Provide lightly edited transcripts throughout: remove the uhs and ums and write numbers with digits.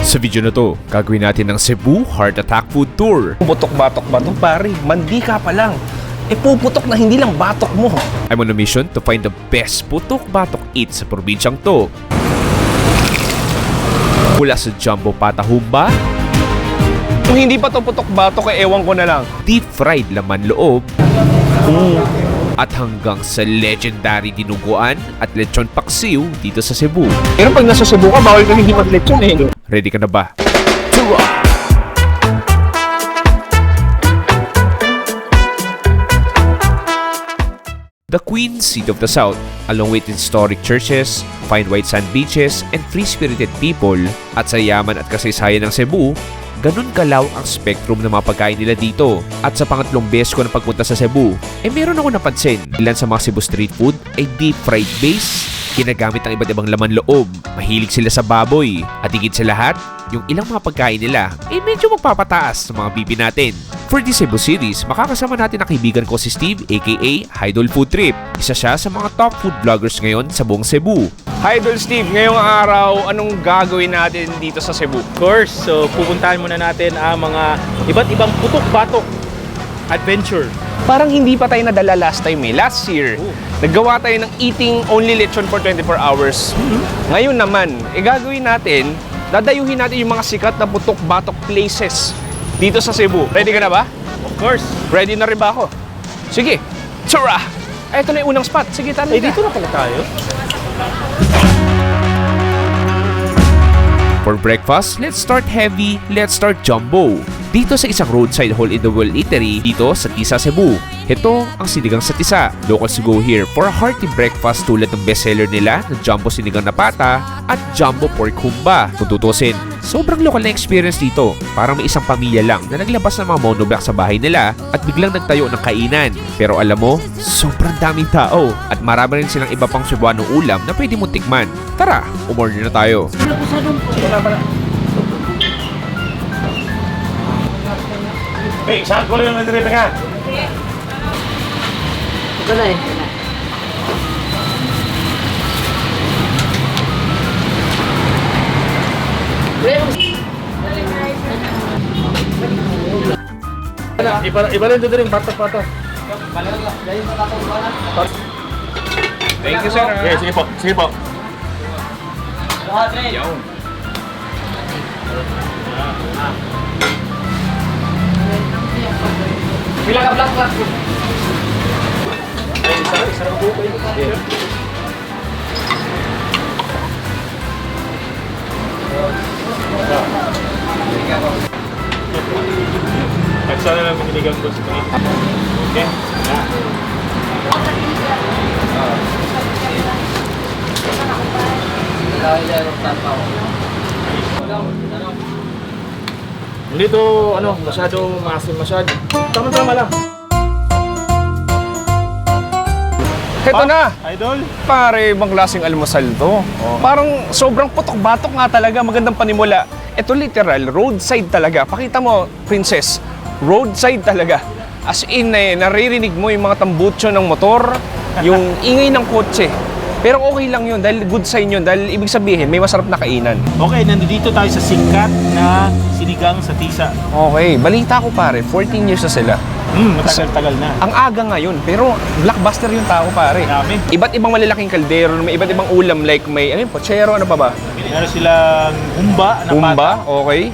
Sa video na to, gagawin natin ng Cebu Heart Attack Food Tour. Putok-batok ba ito, pare? Mandika pa lang. Puputok na hindi lang batok mo. I'm on a mission to find the best putok-batok eats sa probinsyang to. Mula sa Jumbo Patahumba, Kung hindi pa ito putok-batok, ewan ko na lang. deep fried laman loob, at hanggang sa legendary dinuguan at lechon paksiw dito sa Cebu. Pero pag nasa Cebu ka, bawal ka hindi mag-lechon eh. Ready ka na ba? Tura! The Queen City of the South, along with historic churches, fine white sand beaches, and free-spirited people, at sa yaman at kasaysayan ng Cebu, ganun kalaw ang spectrum ng mga pagkain nila dito. At sa pangatlong beses ko na pagpunta sa Cebu, meron ako napansin. Ilan sa mga Cebu street food ay deep fried base, ginagamit ang iba't ibang laman loob, mahilig sila sa baboy, at higit sa lahat, yung ilang mga pagkain nila medyo magpapataas sa mga bibi natin. For this Cebu series, makakasama natin ang kaibigan ko si Steve aka Idol Food Trip. Isa siya sa mga top food vloggers ngayon sa buong Cebu. Idol Steve, ngayong araw, anong gagawin natin dito sa Cebu? Of course, so pupuntahan muna natin ang mga iba't ibang putok-batok adventure. Parang hindi pa tayo nadala last time eh. Last year, naggawa tayo ng eating only lechon for 24 hours. Ngayon naman, gagawin natin, dadayuhin natin yung mga sikat na putok-batok places dito sa Cebu. Ready ka na ba? Of course. Ready na rin ba ako? Sige, tsura! Ito na yung unang spot. Sige, tala Dito na pala tayo. For breakfast, let's start heavy, let's start jumbo. Dito sa isang roadside hole-in-the-world eatery dito sa Tisa, Cebu. Ito ang sinigang sa tisa. Locals go here for a hearty breakfast tulad ng bestseller nila na jumbo sinigang na pata at jumbo pork humba. Kung tutusin, sobrang local na experience dito. Parang may isang pamilya lang na naglabas ng mga monoblock sa bahay nila at biglang nagtayo ng kainan. Pero alam mo, sobrang daming tao at marami rin silang iba pang Cebuano ulam na pwede mo tikman. Tara, umorder na tayo. Hey, saan ko lang yung nandito ka? Ito na eh. Iba rin doon yung bata-bata. Thank you, sir. Okay, sige po. Sige po. Pila ka black. Pagsa na lang piniligang ko sa mga. Okay? Hindi to, masyado maasim masyado. Tama-tama lang. Ito na! Idol? Pare, ibang klaseng almusal to. Parang sobrang putok-batok nga talaga, magandang panimula. Ito literal, roadside talaga. Pakita mo, princess, roadside talaga. As in, naririnig mo yung mga tambucho ng motor, yung ingay ng kotse. Pero okay lang yun, dahil good sign yun, dahil ibig sabihin, may masarap na kainan. Okay, nandito tayo sa sikat na sinigang sa Tisa. Okay, balita ko pare, 14 years na sila. Matagal-tagal na. Ang aga ngayon, pero blockbuster yung tao pare. Dami. Iba't ibang malalaking kaldero, may iba't ibang ulam like may pochero, ano pa ba? Meron silang humba na Humba, pata. okay.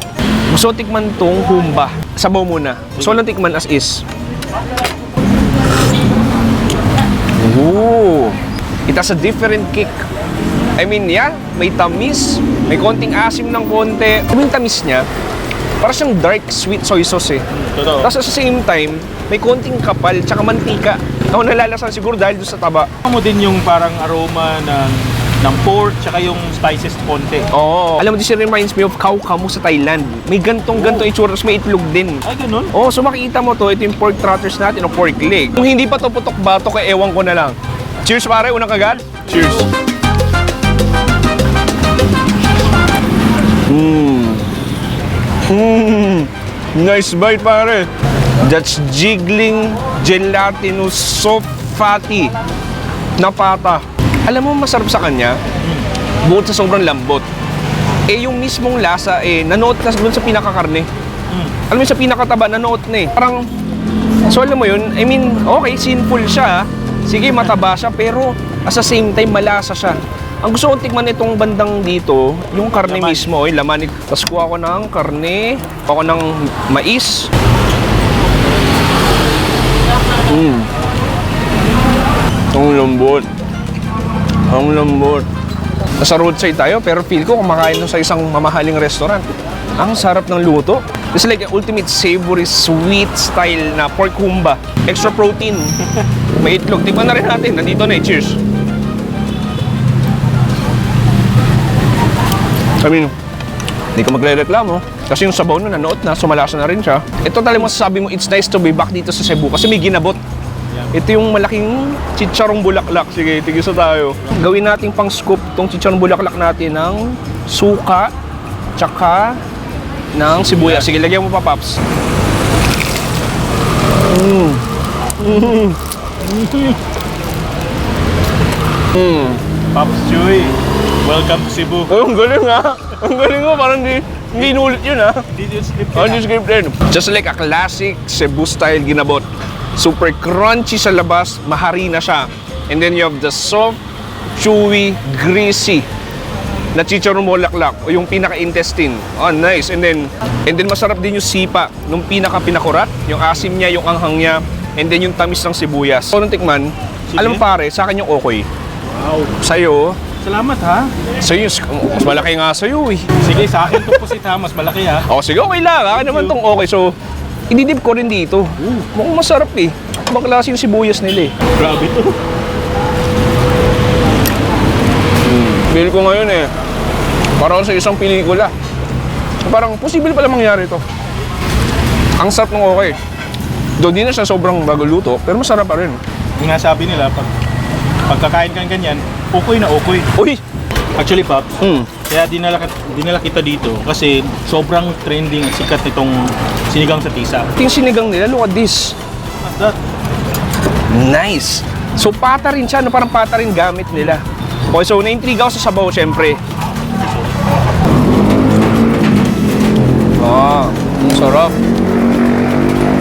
Gusto tikman tong humba. Sabaw muna. Gusto lang tikman as is. Ooh. It has a different kick. I mean, yeah, may tamis, may konting asim ng konti. Yung tamis niya, para siyang dark sweet soy sauce eh. Totoo. Tapos at the same time, may konting kapal, tsaka mantika. Ako nalalasan siguro dahil doon sa taba. Mo din yung parang aroma ng pork tsaka yung spices konti. Oo. Alam mo, this reminds me of Khao Kamu sa Thailand. May gantong-gantong itsura, tapos may itlog din. Ay, ganun? Oh, so makikita mo to, ito yung pork trotters natin o pork leg. Kung hindi pa to putok-batok, ewan ko na lang. Cheers pare, unang kagat. Cheers. Nice bite pare. That's jiggling gelatinous soft fatty na pata. Alam mo masarap sa kanya? Bukod sa sobrang lambot, eh yung mismong lasa, nanoot na dun sa pinakakarne. Alam mo, sa pinakataba, nanoot na eh. Parang, so alam mo yun, I mean, okay, sinful siya. Sige, mataba siya, pero at the same time, malasa siya. Ang gusto kong tikman itong bandang dito, yung karne Laman. mismo, laman. Tapos kuha ko ng karne, kuha ko ng mais. Ang lambot. Ang lambot. Nasa roadside tayo, pero feel ko kumakain sa isang mamahaling restaurant. Ang sarap ng luto. It's like an ultimate savory, sweet style na pork humba. Extra protein. May itlog. Tikman na rin natin. Nandito na eh. Cheers. I mean, hindi ka magre-reklamo. Kasi yung sabaw nun, nanoot na, sumalasa na rin siya. Ito talagang masasabi mo, it's nice to be back dito sa Cebu kasi may ginabot. Ito yung malaking chicharong bulaklak. Sige, tigisa tayo. Gawin natin pang scoop tong chicharong bulaklak natin ng suka, tsaka ng sibuyas. Sige, lagyan mo pa, Paps. Pops Chewy, welcome to Cebu. Oh, ang galing ha. Ang galing mo, parang hindi inulit yun ha. Did you sleep? Oh, just keep there. Just like a classic Cebu style ginabot. Super crunchy sa labas, maharina siya. And then you have the soft, chewy, greasy na chicharong bulaklak o yung pinaka-intestine. Oh, nice. And then masarap din yung sipa nung pinaka-pinakurat, yung asim niya, yung anghang niya, and then yung tamis ng sibuyas. So, nung tikman, alam mo pare, sa akin yung okoy. Wow. Sa'yo, Salamat ha. sa'yo, mas malaki nga sa'yo eh. Sige, sa akin to po si Thomas, malaki ha. O, sige, okay lang. Akin naman tong okay. So, ididip ko rin dito. Mukhang masarap eh. Ibang klase yung sibuyas nila eh. Grabe to. Feel ko ngayon eh. Parang sa isang pelikula. Parang posible pala mangyari ito. Ang sarap ng okay. Doon din na siya sobrang bago luto, pero masarap pa rin. Yung nga sabi nila, pagkakain ka ganyan, ukoy na ukoy. Uy! Actually, Pops, Mm. kaya dinala kita dito kasi sobrang trending at sikat nitong sinigang sa tisa. Ito yung sinigang nila. Look at this. What's that? Nice. So pata rin siya, no? Parang pata rin gamit nila. Okay, so na-intriga ako sa sabaw, syempre. Ang sarap.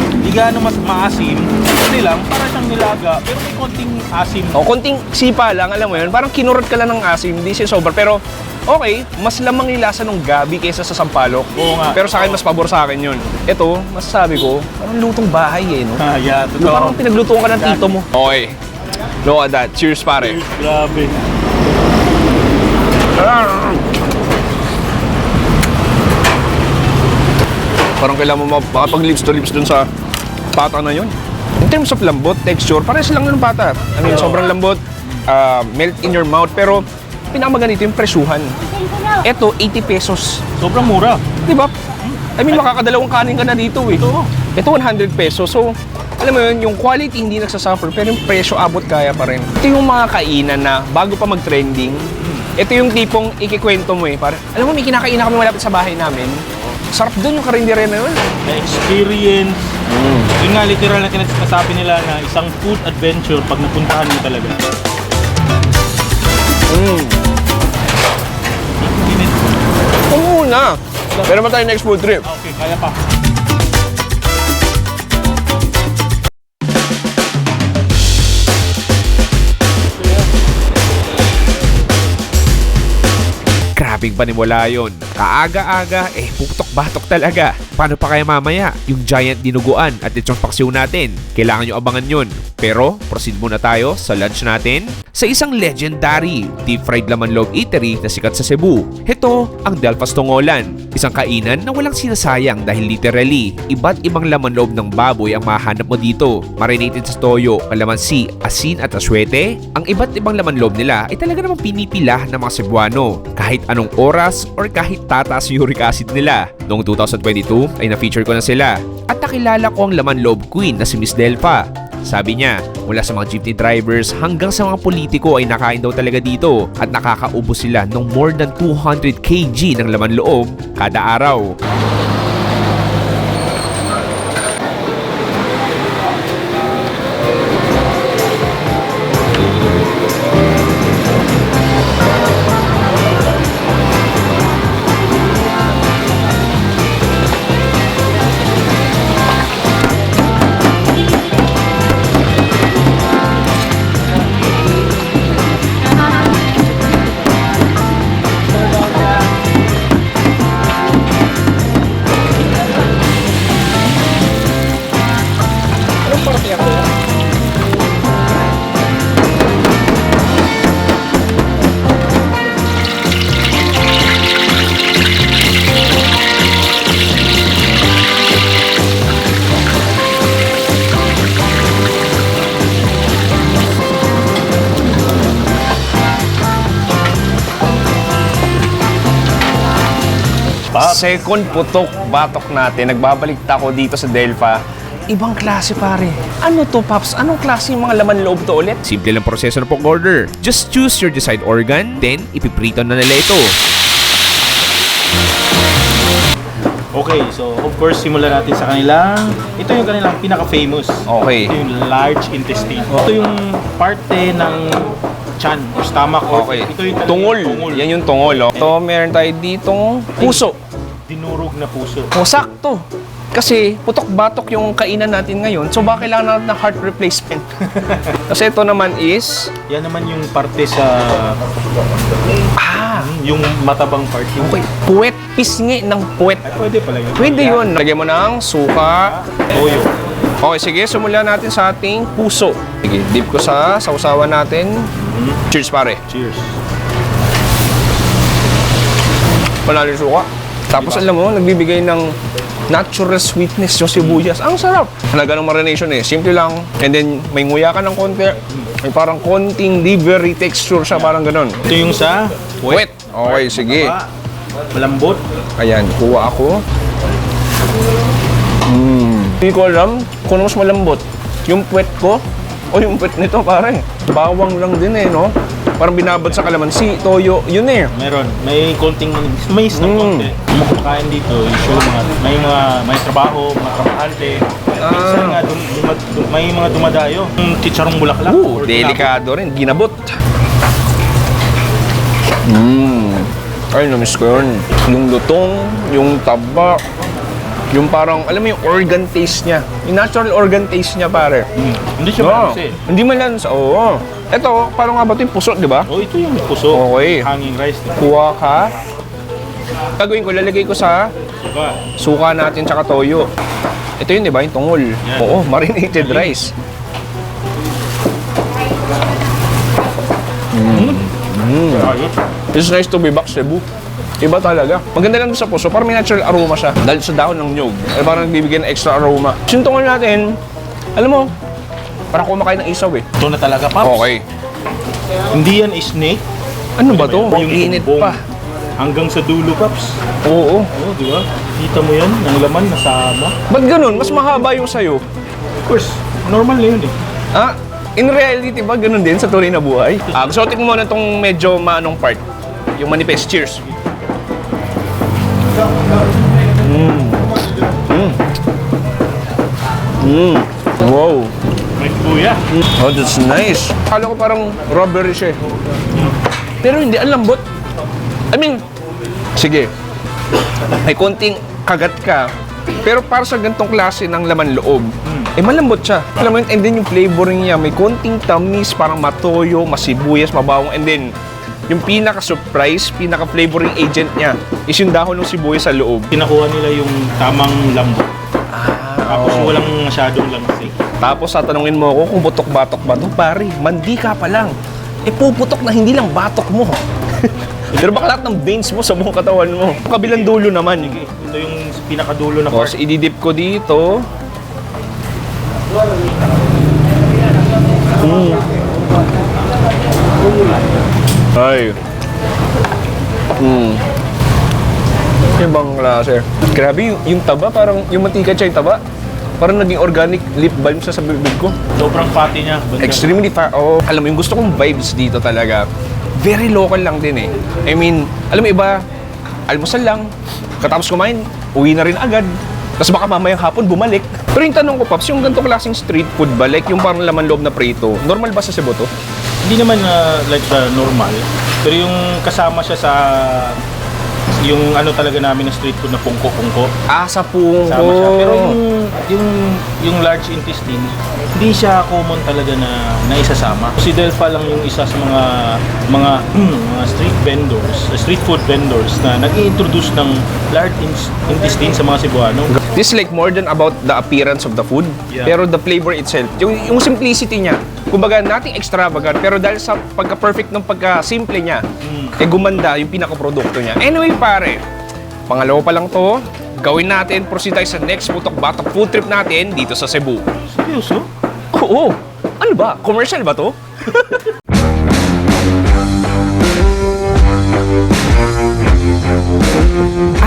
Hindi gaano mas maasim. Kasi lang, para siyang nilaga, pero may konting asim. O, konting sipa lang, alam mo yun. Parang kinurot ka lang ng asim, hindi siya sobra. Pero, okay, mas lamang yung lasa ng gabi kaysa sa sampalok. Oo nga. Pero sa akin, mas pabor sa akin yun. Ito, masasabi ko, parang lutong bahay eh, no? Yeah, totoo. Parang pinaglutuan ka ng tito mo. Okay. Look at that. Cheers, pare. Grabe. Parang kailangan mo makapag-lips to lips dun sa pata na yun. In terms of lambot, texture, parehas lang ng pata. I mean, sobrang lambot, melt in your mouth, pero pinakamaganito yung presyuhan. Ito, 80 pesos. Sobrang mura. Di ba? I mean, makakadalawang kanin ka na dito eh. Ito, 100 pesos. So, alam mo yun, yung quality hindi nagsasuffer, pero yung presyo abot kaya pa rin. Ito yung mga kainan na bago pa mag-trending, ito yung tipong ikikwento mo eh. Para, alam mo, may kinakain na kami malapit sa bahay namin. Sarap doon yung karinderiya na yun. Na-experience. Yun nga, literal na sinasabi nila na isang food adventure pag napuntahan mo talaga. Oo na. Pero naman tayo next food trip. Okay, kaya pa. Grabing panimula yun. Kaaga-aga, putok-batok talaga. Paano pa kaya mamaya? Yung giant dinuguan at lechong paksiw natin. Kailangan nyo abangan yun. Pero, proceed muna tayo sa lunch natin sa isang legendary deep-fried laman loob eatery na sikat sa Cebu. Ito ang Delphas Tongolan. Isang kainan na walang sinasayang dahil literally, iba't ibang laman loob ng baboy ang mahanap mo dito. Marinated sa toyo, kalamansi, asin at aswete. Ang iba't ibang laman loob nila ay talaga namang pinipila ng mga Cebuano. Kahit anong oras or kahit tataas yung uric acid nila. Noong 2022 ay na-feature ko na sila. At nakilala ko ang laman loob queen na si Miss Delpha. Sabi niya, mula sa mga jeepney drivers hanggang sa mga politiko ay nakain daw talaga dito at nakakaubos sila ng more than 200 kg ng laman loob kada araw. Pops. Second putok batok natin. Nagbabalik ako dito sa Delpa. Ibang klase pare. Ano to, Pops? Anong klase yung mga laman loob to ulit? Simple lang proseso ng pag-order. Just choose your desired organ, then ipiprito na nila ito. Okay, so of course, simulan natin sa kanilang, ito yung kanilang pinaka-famous. Okay. Ito yung large intestine. Ito yung parte ng chan or stomach. Or Okay. ito yung talagang Tungol. Yan yung tungol. Oh. Ito, meron tayo ditong puso. Dinurog na puso. O, sakto. Kasi putok-batok yung kainan natin ngayon. So, baka kailangan natin ng heart replacement. Kasi ito naman is... Yan naman yung parte sa, yung matabang part. Yung, Okay. Puwet. Pisngi ng puwet. Ay, pwede pala yun. Pwede yun. Lagyan mo ng suka. Toyo. Okay, sige. Simulan natin sa ating puso. Sige, dip ko sa sausawan natin. Cheers, pare. Cheers. Panalo yung suka. Tapos alam mo, nagbibigay ng natural sweetness yung sibuyas. Ang sarap. Halaga ng marination eh. Simple lang. And then, may nguya ka ng konti. May parang konting livery texture siya. Parang ganun. Ito yung sa Wet. Okay, sige. Malambot. Ayan, kuha ako. Hindi ko alam kung ano mas malambot. Yung puwet ko o yung puwet nito, pare. Bawang lang din eh, no? Parang binabad sa kalamansi, toyo, yun eh. Meron. May konting, may na konti. Yung makakain dito, usually may trabaho, mga trabahante. Minsan nga, may mga dumadayo. Yung chicharong bulaklak. or Delikado rin, ginabot. Ay, namiss ko yun. Yung lutong, yung taba, yung parang, alam mo yung organ taste niya. Yung natural organ taste niya, pare. Hindi siya malansa eh. Hindi malansa, oo. Ito, parang nga ba ito yung puso, di ba? Oh, ito yung puso. Okay. Hanging rice. Kuha ka. Gagawin ko, lalagay ko sa Diba? suka natin tsaka toyo. Ito yun, di ba? Yung tungol. Yan. Oo, marinated rice. Ayos. It's nice to be back, Cebu. Iba talaga. Maganda lang sa puso, parang may natural aroma siya. Dahil sa dahon ng nyug, ay parang nagbibigay ng extra aroma. Yung tungol natin, alam mo, parang kumakain ng isaw eh. Ito na talaga, Pops. Okay. Hindi yan is snake. Ano ba to? Yung Init bumbong. pa. Hanggang sa dulo, Pops. Oo. Oo, di ba? Kita mo yan, ang laman nasama. Ba't ganun? Mas mahaba yung sayo. Of course, normal na yun eh. Ah, in reality ba ganun din sa tunay na buhay? Gusto ko tingnan mo na itong medyo maanong part. Yung manifest. Cheers. Wow. May kuya. Oh, that's nice. Akala ko parang robbery siya eh. Pero hindi, ang lambot. I mean, sige. May konting kagat ka. Pero para sa gantong klase ng laman loob, eh malambot siya. Alam mo yun, and then yung flavoring niya, may konting tamis, parang matoyo, masibuyas, mabawang, and then yung pinaka-surprise, pinaka-flavoring agent niya is yung dahon ng sibuyas sa loob. Kinakuha nila yung tamang lambot. Tapos walang masyadong lamsik. Tapos tatanungin mo ako kung butok-batok ba ito, pare, mandi ka pa lang. Eh puputok na hindi lang batok mo. Pero baka lahat ng veins mo sa buong katawan mo. Kabilang dulo naman. Ito yung pinakadulo na part. Tapos ididip ko dito. Ay. Ibang klase. Grabe yung taba, parang yung mantika siya yung taba. Parang naging organic lip balm sa bibig ko. Sobrang fatty niya. Banda. Extremely far. Oh, alam mo, yung gusto kong vibes dito talaga, very local lang din eh. I mean, alam mo iba, almusal lang, katapos kumain, uwi na rin agad. Tapos baka mamayang hapon bumalik. Pero yung tanong ko, Paps, yung ganito klaseng street food ba, like yung parang laman loob na prito, normal ba sa Cebu to? Hindi naman like normal. Pero yung kasama siya sa yung ano talaga namin na street food na pungko-pungko. Ah, sa pungko. Sama siya. Pero yung large intestine, hindi siya common talaga na naisasama. Si Delpa lang yung isa sa mga street food vendors na nag-i-introduce ng large intestine sa mga Cebuano. This is like more than about the appearance of the food, Yeah. pero the flavor itself, yung simplicity niya. Kumbaga, nothing extravagant, pero dahil sa pagka-perfect ng pagka-simple niya, eh gumanda yung pinaka-produkto niya. Anyway, pare, pangalawa pa lang to, gawin natin, proceed tayo sa next putok-batok food trip natin dito sa Cebu. Seryoso? Oo, ano ba? Commercial ba to?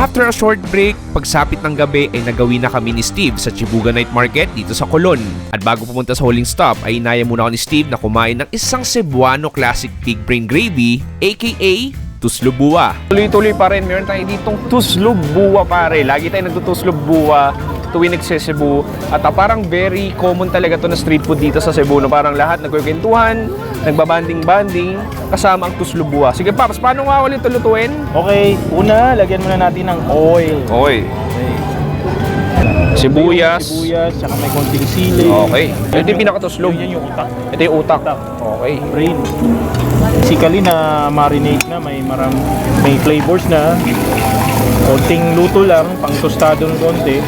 After a short break, pagsapit ng gabi ay nagawin na kami ni Steve sa Chibuga Night Market dito sa Colon. At bago pumunta sa huling stop ay inaya muna ako ni Steve na kumain ng isang Cebuano Classic Pig Brain Gravy aka Tuslubua. Tuloy-tuloy pa rin, meron tayo ditong tuslubua pare. Lagi tayo nagtutuslubua tuwing nagse-Cebu. At parang very common talaga to na street food dito sa Cebu. No? Parang lahat nagkukwentuhan, nagbabanding-banding, kasama ang tuslubua. Sige Paps, paano nga ulit lutuin? Okay, una, lagyan muna natin ng oil. Okay. Sibuyas. Sibuyas, saka may konting sili. Okay. Ito yung pinakatuslob. Yan yung utak. Ito yung utak. Okay. Brain. Basically na marinate na, may flavors na. Konting luto lang, pang tostado ng konti.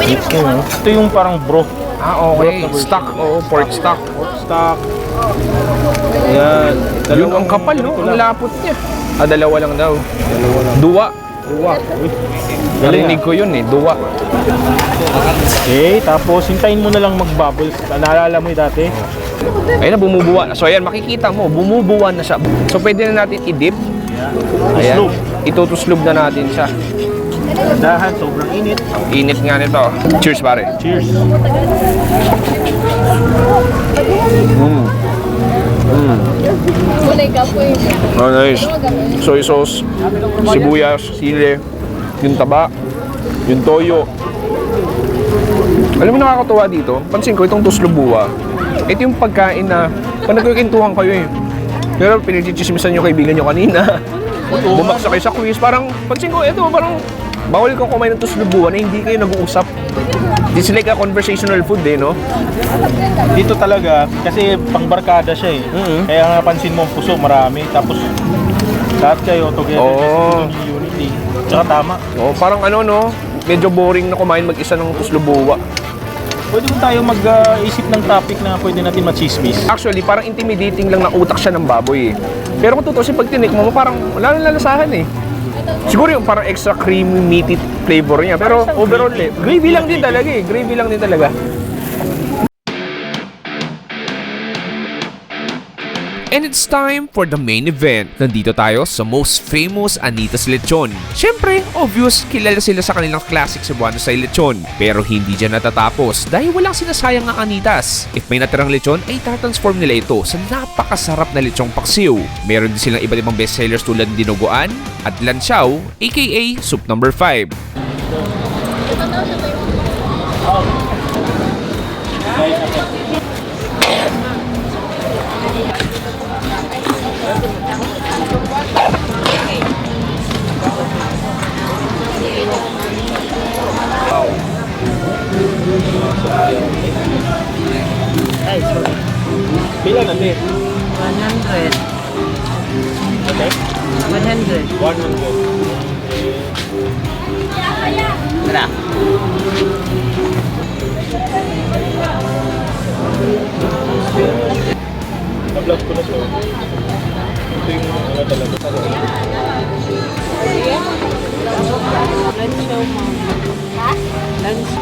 Ito yung parang broth. Okay. Stock. Oo, pork stock. Stock. Ayan. Yung ang kapal, no? Ang lapot niya. Dalawa lang daw. Duwa. Uy. Narinig ko yun eh, duwa. Okay, tapos hintayin mo na lang mag-bubbles. Naalala mo yung dati? Ayun na, bumubuwa na. So ayan, makikita mo, bumubuwa na siya. So pwede na natin i-dip. Ayan. Tuslog. Itutuslob na natin siya. Dahan, sobrang init. Init nga nito. Cheers pare. Cheers. Oh, nice. Soy sauce, sibuyas, sili, yung taba, yung toyo. Alam mo nakakatuwa dito? Pansin ko itong tuslubua. Ito yung pagkain na pag nagkikintuhan kayo eh. Pero pinagchichismisan yung kaibigan nyo kanina. Bumaksa kayo sa quiz. Parang, pansin ko, ito parang bawal kang kumain ng tuslubua na hindi kayo nag-uusap. It's like a conversational food eh, no? Dito talaga, kasi pangbarkada siya eh. Kaya nga pansin mo ang puso, marami. Tapos, lahat kayo together. Oo. Yung unity. Tsaka tama. Oh, parang ano, no? Medyo boring na kumain mag-isa ng tuslubua. Pwede mo tayo mag-isip ng topic na pwede natin machismis. Actually, parang intimidating lang na utak siya ng baboy eh. Pero kung tutusin, pag tinik mo, parang wala nang lalasahan eh. Siguro yung parang extra creamy, meaty flavor niya. Pero overall eh, gravy lang din talaga eh. Gravy lang din talaga. And it's time for the main event. Nandito tayo sa most famous Anita's Lechon. Siyempre, obvious, kilala sila sa kanilang classic Cebuano style lechon. Pero hindi dyan natatapos dahil walang sinasayang ang Anitas. If may natirang lechon, ay tatransform nila ito sa napakasarap na lechong paksiw. Meron din silang iba't ibang bestsellers tulad ng dinuguan at lansiaw, aka soup number 5. Pila natin? 100. Okay? 100. 100. Tara. Na-vlog ko na siya. Ito yung ano talaga. Lunch show mo. Ha? Lunch.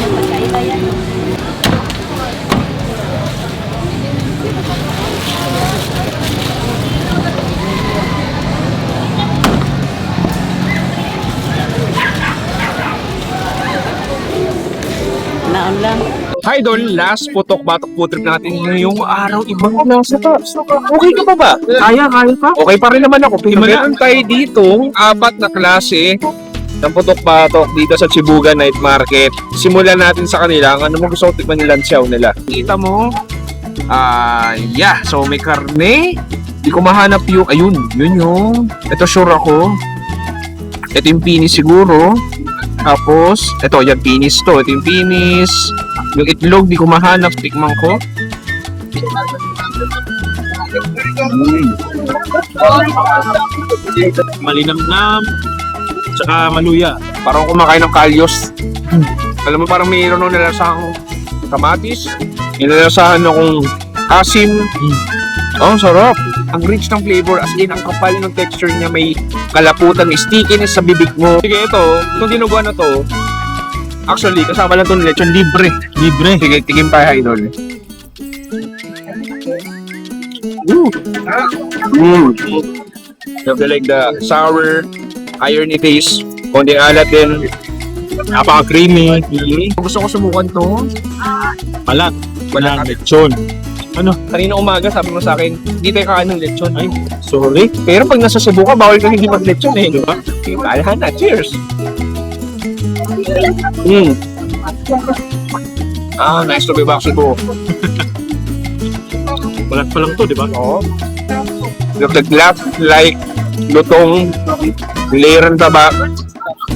Magkaiba yan. Naon lang. Hi Don, last putok batok food trip natin ngayong araw. Ibang nasa ka. Okay ka pa ba? Kaya ka? Okay pa rin naman ako. Meron tayo dito 4 na klase ng putok-batok dito sa Chibuga Night Market. Simulan natin sa kanila. Ano mo gusto ko tikman yung lansiaw nila? Kita mo? Yeah. So may karne. Di ko mahanap yung, ayun, yun yung. Ito sure ako. Ito yung pinis siguro. Tapos, ito, yan, pinis to. Ito yung pinis. Yung itlog, di ko mahanap. Tikman ko. Malinamnam, tsaka maluya. Parang kumakain ng kalyos. Alam mo, parang mayroon nung nalasahang kamatis. May nalasahan akong asim. Oh, sarap. Ang rich ng flavor. As in, ang kapal ng texture niya. May kalaputan, may stickiness sa bibig mo. Sige, ito. Itong dinuguan na to. Actually, kasama lang itong lechon libre. Libre. Sige, tigim tayo, idol. Like the sour, irony taste. Konting alat din. Napaka-creamy. Gusto ko subukan to. Malat. Walang lechon. Ano? Kanina umaga sabi mo sa akin, hindi tayo kakain ng lechon. Ay, sorry. Pero pag nasa Cebu ka, bawal ka hindi mag-lechon eh. Di ba? Kailangan na. Cheers! Nice to be back Cebu. Malat pa lang to, di ba? Oo. The glass like lutong layer ng taba.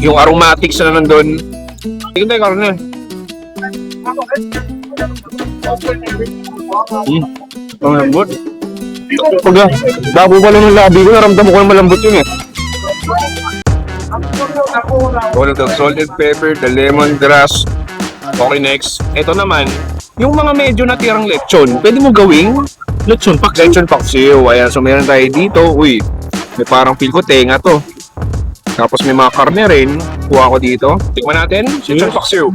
Yung aromatics na nandun. Tingin tayo karne. Ang lambot. Pagka, dabo pa lang ng labi ko, naramdam ko na malambot yun eh. All of the salt and pepper, the lemongrass. Okay, next. Ito naman, yung mga medyo natirang lechon, pwede mo gawing Lechon paksiw. lechon paksiw. Ayan, so meron tayo dito. Uy, may parang feel ko tenga to. Tapos may mga karne rin. Kuha ko dito. Tikman natin. Lechon paksiw.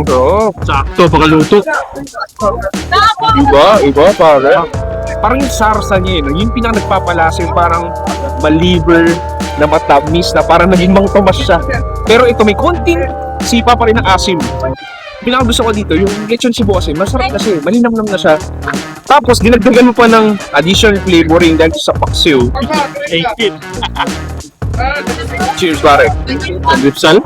So, Sakto, pagkaluto. iba pare. Parang yung sarsa niya, no? Yung pinang nagpapalasa yung parang maliver na matamis na parang naging mang tomas siya. Pero ito may konting sipa pa rin ng asim. Pinaka gusto ko dito, yung lechon Cebu kasi masarap kasi, malinamnam na siya. Tapos dinagdagan mo pa ng additional flavoring dahil sa paksiw. Take it. Cheers pare. Lipsal.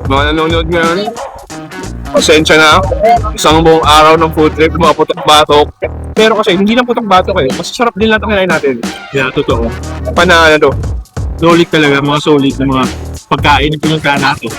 Mga nanonood ngayon, pasensya na. Isang buong araw ng food trip, mga putok-batok. Pero kasi hindi lang putok-batok eh. Masasarap din lahat ang kinain natin. Yeah, totoo. Panalo to. Solid talaga, mga solid na mga pagkain na pinuntahan natin.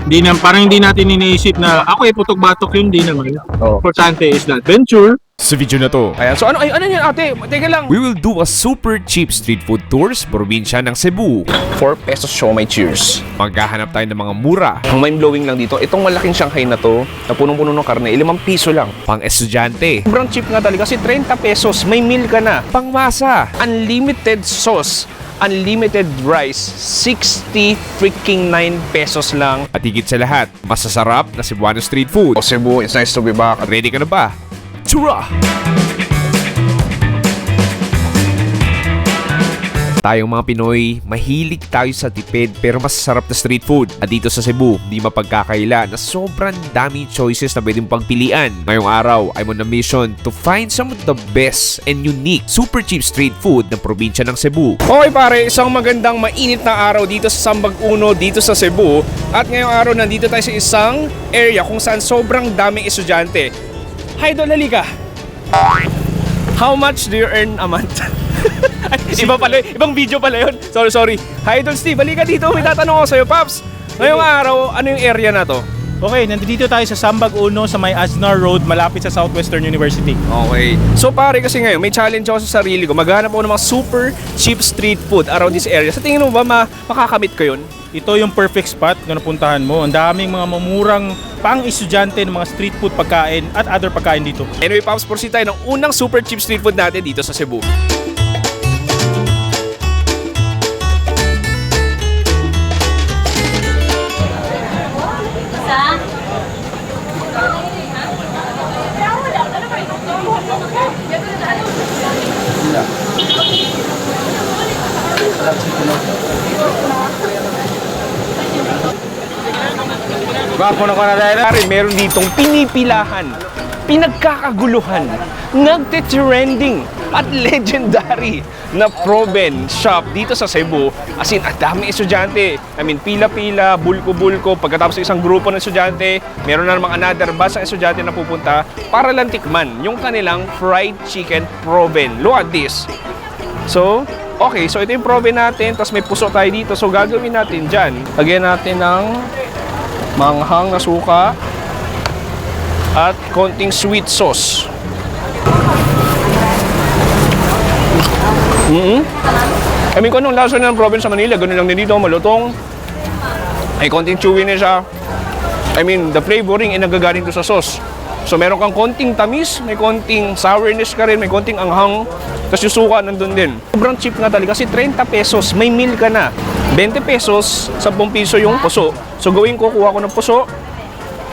Hindi na, parang hindi natin iniisip na ako putok-batok yun, hindi naman. Oo. Importante is the adventure. Sa video na to, Ayan, so ano yun ate? Teka lang. we will do a super cheap street food tours probinsya ng Cebu. 4 pesos siomai, cheers. Maghahanap tayo ng mga mura, Ang mind-blowing lang dito, itong malaking Shanghai na to, na punong-puno ng karne, 5 piso lang. pang estudyante, Sobrang cheap nga talaga kasi 30 pesos, may meal ka na. pangmasa, Unlimited sauce, unlimited rice, 60 freaking 9 pesos lang. at higit sa lahat, masasarap na Cebuano street food. O Cebu, it's nice to be back. Ready ka na ba? Tsura! Tayong mga Pinoy, mahilig tayo sa tipid pero masasarap na street food. At dito sa Cebu, di mapagkakaila na sobrang daming choices na pwedeng pagpilian. Ngayong araw, I'm on a mission to find some of the best and unique super cheap street food ng probinsya ng Cebu. Okay pare, isang magandang mainit na araw dito sa Sambag Uno, dito sa Cebu. At ngayong araw, nandito tayo sa isang area kung saan sobrang daming estudyante. Hi Idol, halika. How much do you earn a month? Iba pala, ibang video pala yun. Sorry. Hi Idol Steve, halika dito. May tatanong ako sa'yo, Paps. Ngayong araw, ano yung area na to? Okay, nandito tayo sa Sambag Uno sa may Aznar Road, malapit sa Southwestern University. Okay. So pare, kasi ngayon, may challenge ako sa sarili ko. Maghanap ako ng mga super cheap street food around this area. Sa tingin mo ba makakamit ko yun? Ito yung perfect spot na napuntahan mo. Ang daming mga mamurang pang-estudyante ng mga street food pagkain at other pagkain dito. Anyway, Paps, proceed tayo ng unang super cheap street food natin dito sa Cebu. Pare, meron ditong pinipilahan, pinagkakaguluhan, nagte-trending at legendary na Proven shop dito sa Cebu. As in, ang dami estudyante. I mean, pila-pila, bulko-bulko. Pagkatapos ng isang grupo ng estudyante, meron na namang another batch ng estudyante na pupunta para lang tikman yung kanilang fried chicken Proven. Look at this. So, okay. So, ito yung Proven natin. Tapos may puso tayo dito. So, gagawin natin dyan. Lagyan natin ng manghang na suka at konting sweet sauce. I mean, kung anong lasa ng Proven sa Manila, ganun lang din dito, malutong. Ay, konting chewy na siya. I mean, the flavoring ay nagagaling to sa sauce. So, meron kang konting tamis, may konting sourness ka rin, may konting anghang. Tapos yung suka nandun din. Sobrang cheap nga talaga kasi 30 pesos, may meal ka na. 20 pesos, 10 piso yung puso. So gawin ko, kuha ko ng puso.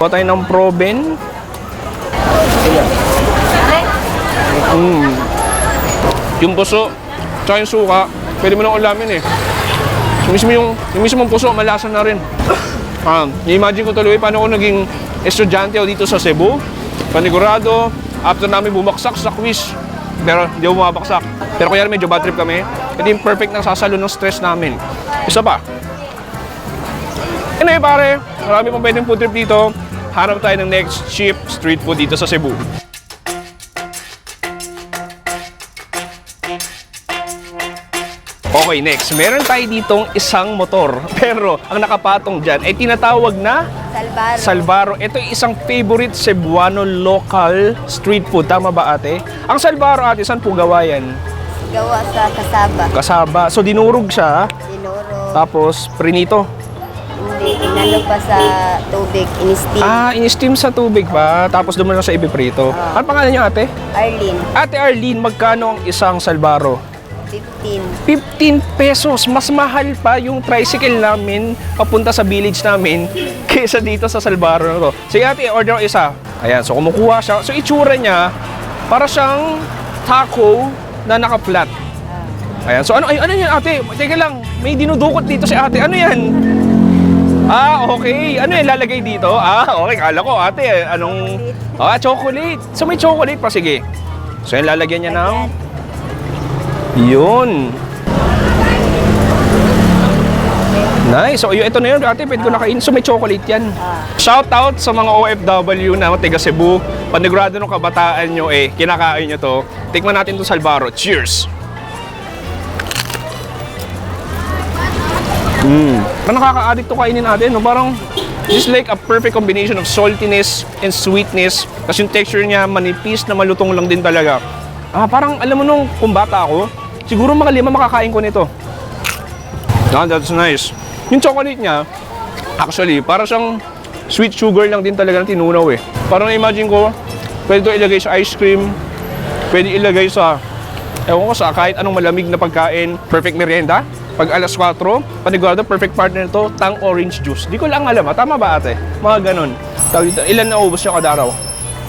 Kuha tayo ng proben. Yung puso, tsaka yung suka, pwede mo nang ulamin eh. Yung mismong puso, malasa na rin. I-imagine ko tuloy paano ako naging estudyante o dito sa Cebu. Panigurado, after namin bumaksak sa quiz. Pero hindi ako bumabaksak. Pero kaya medyo bad trip kami. Hindi yung perfect na sasalo ng stress namin. Isa pa. Anyway pare, marami pang pwedeng food trip dito. Hanap tayo ng next cheap street food dito sa Cebu. Okay, next. Meron tayo ditong isang motor. Pero ang nakapatong dyan ay tinatawag na Salvaro. Ito ay isang favorite Cebuano local street food. Tama ba ate? Ang Salvaro ate, saan po gawa yan? Gawa sa kasaba. Kasaba. So dinurog siya, Sinuro. tapos prinito. Hindi, inano pa sa tubig. In-steam. In-steam sa tubig pa, tapos doon mo na sa ibiprito. Ano pangalan niyo ate? Arlene. Ate Arlene, magkano ang isang Salvaro? 15. 15 pesos. Mas mahal pa yung tricycle namin papunta sa village namin kaysa dito sa Salvaro na to. Sige ate, order ko isa. Ayan, so kumukuha siya. So itsura niya, para siyang taco na naka-flat. Ayan, so ano yan ate? Teka lang, may dinudukot dito si ate. Ano yan? Okay. Ano yan lalagay dito? Okay. Kala ko ate, anong... chocolate. So may chocolate pa, sige. So yan lalagyan niya ng... Yun. Nice. So, ito na yun. Ate, pwede ko nakain. So, may chocolate yan. Shout out sa mga OFW na taga Cebu. Panigurado ng kabataan nyo, kinakain nyo to. Tikman natin to Salvaro. Cheers! Parang nakaka-addict to kainin natin. No? Parang, this is like a perfect combination of saltiness and sweetness. Kasi yung texture niya, manipis na malutong lang din talaga. Parang alam mo nung kung bata ako, siguro mga 5 makakain ko nito. That's nice. Yung chocolate niya, actually, para siyang sweet sugar lang din talaga na tinunaw eh. Parang na-imagine ko, pwede ito ilagay sa ice cream, pwede ilagay sa, ewan ko sa kahit anong malamig na pagkain, perfect merienda. Pag alas 4, panigurado, perfect partner nito, tang orange juice. Di ko lang alam, tama ba ate? Mga ganun. Ilan na ubos niya kada araw?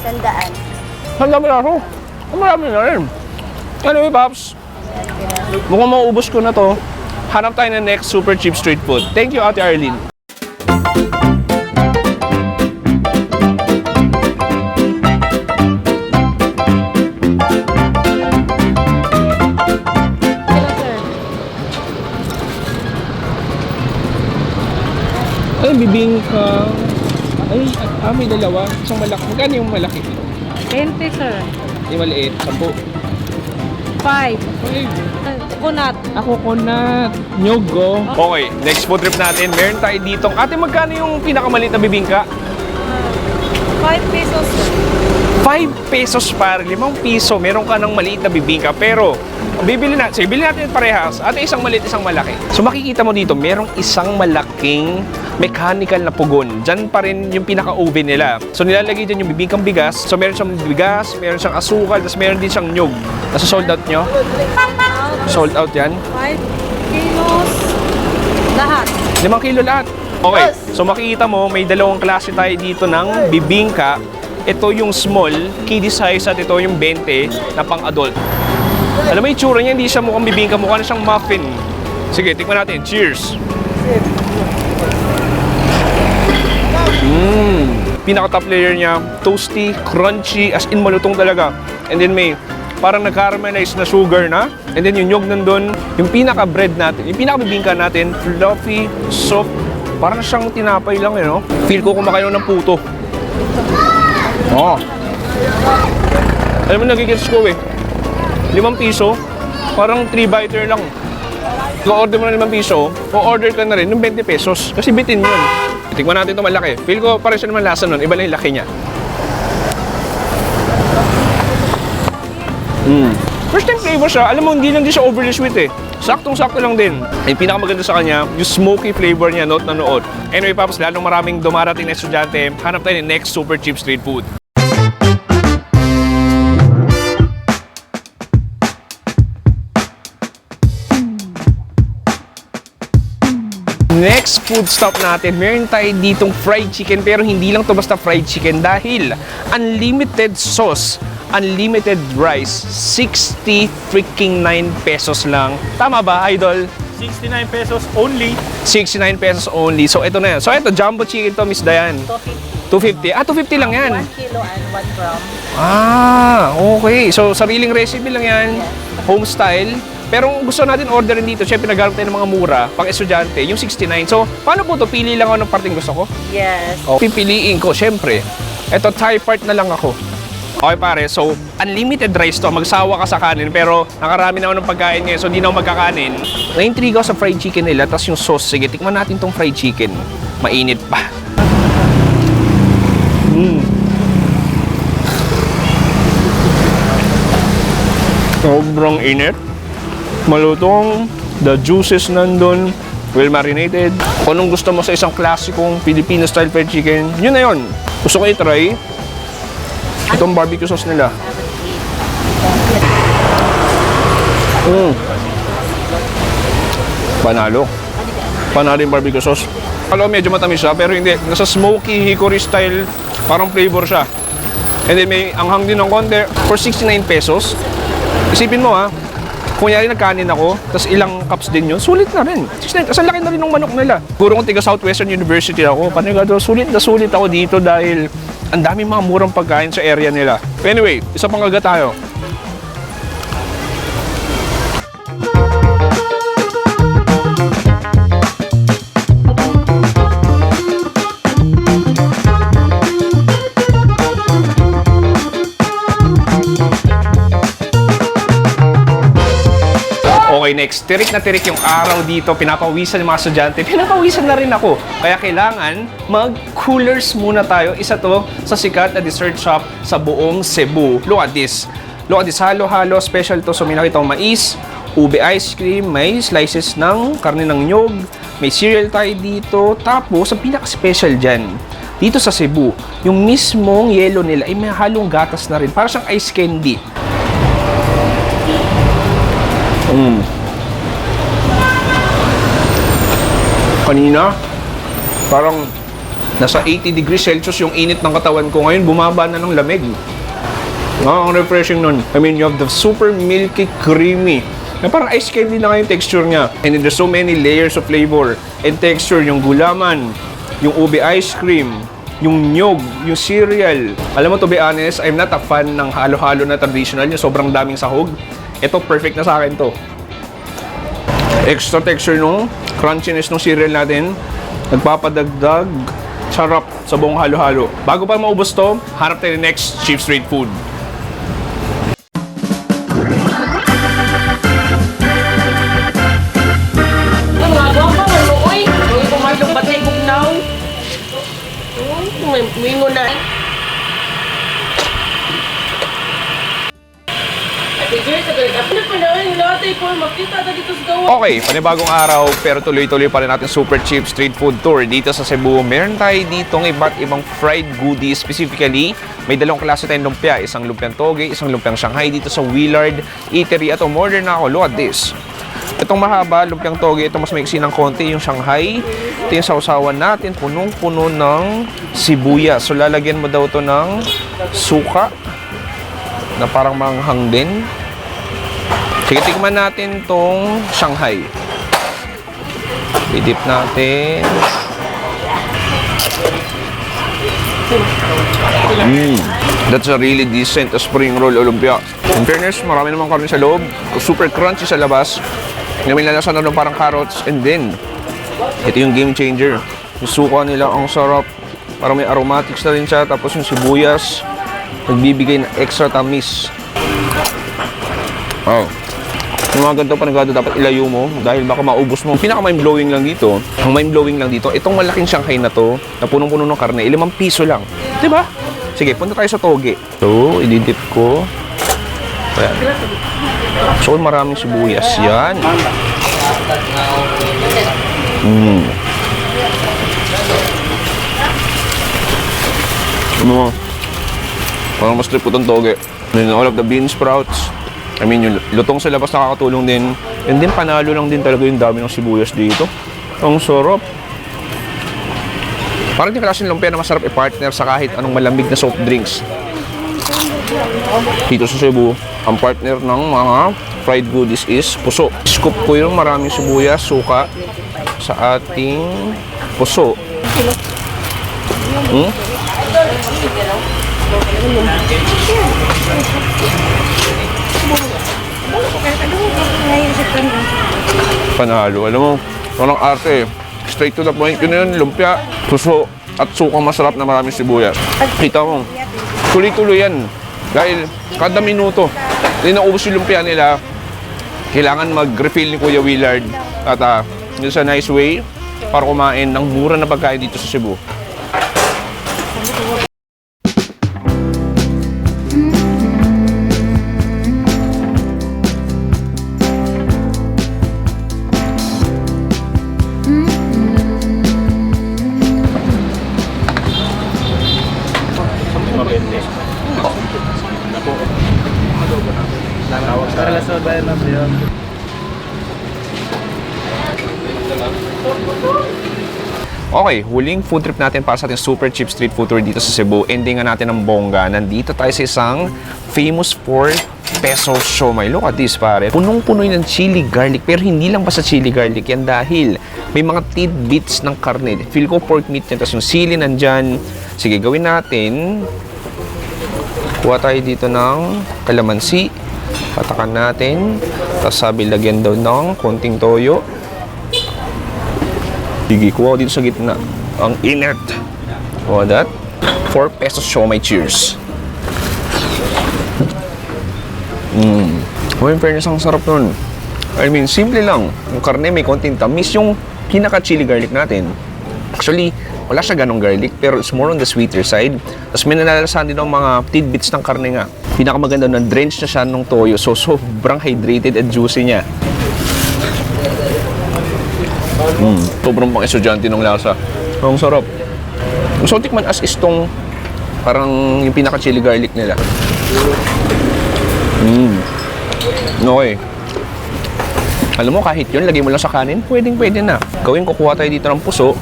100. Handa mo na ako. Marami na rin. Anyway, Paps, mukhang mauubos ko na to. Hanap tayo ng next super cheap street food. Thank you, Ate Arlene. Ay, bibingka. Ay, may dalawa. Isang malaki. Magkano yung malaki? 20, sir. Yung maliit, 10. 5. Coconut. Coconut. Nyogo. Okay, next food trip natin. Meron tayo dito. Ate, magkano yung pinakamaliit na bibingka? 5 pesos, sir. 5 pesos par, 5 piso. Meron ka ng maliit na bibingka. Pero, bibili natin parehas. Ate, isang maliit, isang malaki. So makikita mo dito, merong isang malaking mechanical na pugon. Diyan pa rin yung pinaka-oven nila. So nilalagay dyan yung bibingkang bigas. So meron siyang bigas, meron siyang asukal, tapos meron din siyang nyug. Nasa sold out nyo? Sold out yan? 5 kilos. Lahat. 5 kilo lahat. Okay, so makikita mo, may dalawang klase tayo dito ng bibingka. Ito yung small, kiddie size, at ito yung 20 na pang-adult. Alam mo yung tsura niya, hindi siya mukhang bibingka, mukha na siyang muffin. Sige, tikman natin. Cheers! Pinaka-top layer niya, toasty, crunchy, as in malutong talaga. And then may parang nag-caramelize na sugar na. And then yung nyog nandun, yung pinaka-bread natin, yung pinaka-bibingka natin, fluffy, soft, parang siyang tinapay lang, no? Feel ko kumakain ng puto. Alam mo, nagigits ko 5 piso, parang 3-biter lang. Kung order mo na 5 piso, o-order ka na rin ng 20 pesos. Kasi bitin yun. Tingnan natin ito malaki. Feel ko parang siya naman lasa nun. Iba lang yung laki niya. First time flavor siya. Alam mo, hindi lang din siya overly sweet eh. Saktong-sakto lang din. Yung pinakamaganda sa kanya, yung smoky flavor niya, note na nood. Anyway, Paps, lalong maraming dumarating na estudyante. Hanap tayo ng next super cheap street food. Next food stop natin, meron tayo ditong fried chicken pero hindi lang to basta fried chicken dahil unlimited sauce, unlimited rice, 60 freaking 9 pesos lang. Tama ba, Idol? 69 pesos only. 69 pesos only. So ito na yan. So ito, jumbo chicken to, Miss Dayan. 250. 250 lang yan. 1 kilo and 1 gram. Ah, okay. So sariling recipe lang yan. Home style. Pero kung gusto natin orderin dito, syempre nagharap tayo ng mga mura, pang estudyante, yung 69. So, paano po to? Pili lang ako ng parting gusto ko? Yes. O, pipiliin ko, syempre. Ito, Thai part na lang ako. Okay pare, so unlimited rice to. Magsawa ka sa kanin, pero nakarami na ako ng pagkain ngayon, so di na ako magkakanin. Na-intrigue ako sa fried chicken nila, tapos yung sauce. Sige, tikman natin tong fried chicken. Mainit pa. Sobrang init. Malutong, the juices nandun, well marinated. Kung anong gusto mo sa isang klasikong Filipino style fried chicken, yun na yun. Gusto ko i-try itong barbecue sauce nila. Panalo. Panalo yung barbecue sauce. Alam medyo matamis siya, pero hindi. Nasa smoky hickory style, parang flavor siya. And then may anghang din ng konti. For 69 pesos, isipin mo ha, kunyari nagkanin ako, tapos ilang cups din yun, sulit na rin. 69, tapos ang laki na rin ng manok nila. Puro kong tiga Southwestern University ako, panigado, sulit na sulit ako dito dahil ang daming mga murang pagkain sa area nila. Anyway, isa pang kagat tayo. Okay, next. Tirik na tirik yung araw dito. Pinapawisan yung mga estudyante. Pinapawisan na rin ako. Kaya kailangan mag-coolers muna tayo. Isa to sa sikat na dessert shop sa buong Cebu. Look at this. Look at this. Halo-halo. Special to. So, may nakita akong mais, ube ice cream, may slices ng karne ng nyog, may cereal tayo dito. Tapos, ang pinaka-special dyan, dito sa Cebu, yung mismong yelo nila ay may halong gatas na rin. Para siyang ice candy. Kanina, parang nasa 80 degrees Celsius yung init ng katawan ko. Ngayon, bumaba na ng lamig. Ang refreshing nun. I mean, you have the super milky, creamy. Na parang ice candy na nga yung texture niya. And then there's so many layers of flavor and texture. Yung gulaman, yung ube ice cream, yung nyog, yung cereal. Alam mo, to be honest, I'm not a fan ng halo-halo na traditional. Yung sobrang daming sahog. Ito, perfect na sa akin to. Extra texture nung crunchiness ng cereal natin. Nagpapadagdag. Sarap sa buong halo-halo. Bago pa maubos to, hanap tayo ng next cheap street food. Okay, panibagong araw pero tuloy-tuloy pa rin natin super cheap street food tour dito sa Cebu. Meron tayo ditong iba't ibang fried goodies. Specifically, may dalawang klase tayong lumpia. Isang lumpiang toge, isang lumpiang Shanghai dito sa Willard Eatery. At umorder na ako. Look at this. Itong mahaba, lumpiang toge, ito mas maiksi ng konti. Yung Shanghai, ito yung sausawan natin. Punong-puno ng sibuyas. So lalagyan mo daw to ng suka na parang manghang din. Sige, tikman natin tong Shanghai. I-dip natin. That's a really decent spring roll o lumpia. In fairness, marami namang karne sa loob. Super crunchy sa labas. May lalasan na parang carrots. And then, ito yung game changer. Yung suka nila, ang sarap. Parang may aromatics na rin siya. Tapos yung sibuyas, nagbibigay ng extra tamis. Wow. Yung mga ganito panagado dapat ilayo mo dahil baka maubos mo. Pinaka-mind-blowing lang dito, ang mind-blowing lang dito, itong malaking Shanghai na to, na punong-puno ng karne, 5 piso lang. Diba? Sige, punta tayo sa toge. So, ididip ko. Ayan. So, maraming sibuyas. Yan. Ano? Parang mas trip ko itong toge. And then all of the bean sprouts. I mean, yung lutong sa labas nakakatulong din. And then, panalo lang din talaga yung dami ng sibuyas dito. Ang sarap. Parang yung klaseng lumpia na masarap i-partner sa kahit anong malamig na soft drinks. Dito sa Cebu, ang partner ng mga fried goodies is puso. Scoop ko yung maraming sibuyas, suka sa ating puso. Panalo. Alam mo, walang arte. Straight to the point. Yun na yun, lumpia, puso, at sukang masarap na maraming sibuyas. Kita mo, tuloy-tuloy yan. Dahil kada minuto, hindi naubos yung lumpia nila, kailangan mag-refill ni Kuya Willard. At it's a nice way para kumain ng mura na pagkain dito sa Cebu. Okay, huling food trip natin para sa ating super cheap street food tour dito sa Cebu. Endingan natin ng bongga. Nandito tayo sa isang famous for peso siomai. Look at this, pare. Punong-puno ng chili garlic. Pero hindi lang basta chili garlic yan dahil may mga tidbits ng karne. Feel ko pork meat yan. Tapos yung sili nandyan. Sige, gawin natin. Kuha tayo dito ng kalamansi. Patakan natin. Tapos sabi, lagyan daw ng konting toyo. Sige, kuha dito sa gitna. Ang inert. Kuha that. 4 pesos siomai. Cheers. In fairness, ang sarap nun. I mean, simple lang. Yung karne may konting tamis. Yung pinaka-chili garlic natin. Actually, wala siya ganong garlic, pero it's more on the sweeter side. Tapos may nalalasahan din ng mga tidbits ng karne nga. Pinakamaganda na drench na siya ng toyo. So, sobrang hydrated and juicy niya. Sobrang pang estudyante ng lasa. Ang sarap. Gusto ko tikman as is tong parang yung pinaka-chili garlic nila. Okay. Alam mo, kahit yun, lagay mo lang sa kanin, pwedeng-pwede na. Gawin ko, kuha tayo dito ng puso.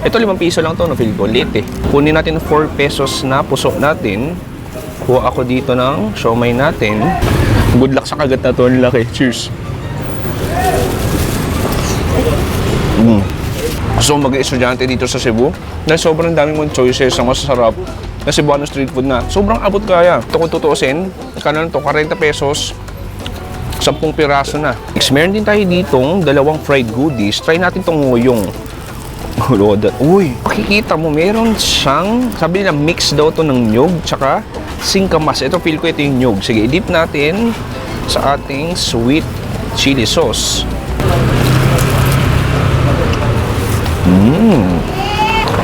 Ito, 5 piso lang to, no? Feel ko, late eh. Kunin natin 4 pesos na puso natin. Kuha ako dito ng siomai natin. Good luck sa kagat na to, ang laki. Cheers! Gusto kong mag-estudyante dito sa Cebu dahil sobrang daming mong choices na masasarap na Cebuano street food na sobrang abot kaya. Ito kung tutuusin, kano to, 40 pesos, 10 piraso na. Next, meron din tayo ditong dalawang fried goodies. Try natin itong nguyong. Uy, makikita mo, meron siyang, sabi nila, mix daw to ng nyog tsaka singkamas. Ito, feel ko ito yung nyog. Sige, i-dip natin sa ating sweet chili sauce.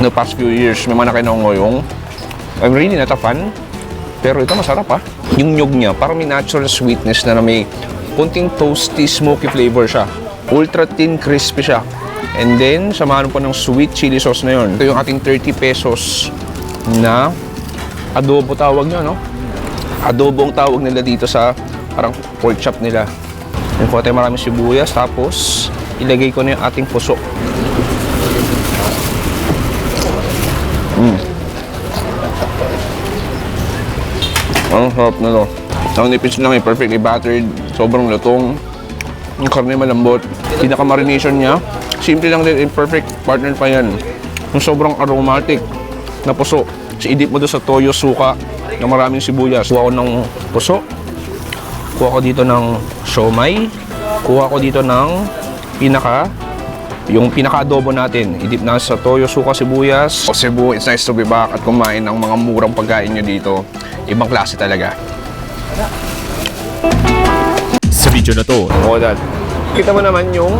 The past few years, may mga nakain ng ngoyong. I'm really not a fan. Pero ito masarap ha. Yung nyog niya, parang may natural sweetness na may kunting toasty, smoky flavor siya. Ultra thin, crispy siya. And then, samahan po ng sweet chili sauce na yun. Ito yung ating 30 pesos na adobo tawag nyo, no? Adobo ang tawag nila dito sa parang pork chop nila. Yung kuha tayo maraming sibuyas, tapos ilagay ko na yung ating puso. Ang sarap na to. Ang nipis lang perfectly buttered, sobrang lutong. Yung karne malambot. Pinaka-marination niya, simple lang din, perfect partner pa yan. Yung sobrang aromatic na puso. So, idip mo doon sa toyo, suka, na maraming sibuyas. Kuha ko ng puso. Kuha ko dito ng siomai. Kuha ko dito ng yung pinaka-adobo natin. Idip na sa toyo, suka, sibuyas. O Cebu, it's nice to be back at kumain ng mga murang pagkain nyo dito. Ibang klase talaga. Sa video na to, Kita mo naman yung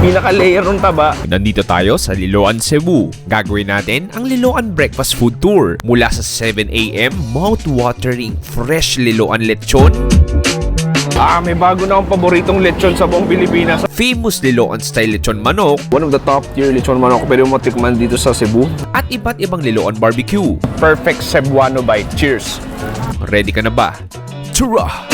pinaka-layer ng taba. nandito tayo sa Liloan, Cebu. Gagawin natin ang Liloan Breakfast Food Tour. Mula sa 7 a.m., mouth-watering fresh Liloan lechon. May bago na akong paboritong lechon sa buong Pilipinas. Famous Liloan style lechon manok. One of the top tier lechon manok pwede mo matikman dito sa Cebu. At iba't ibang Liloan barbecue. Perfect Cebuano bite. Cheers! Ready ka na ba? Tara!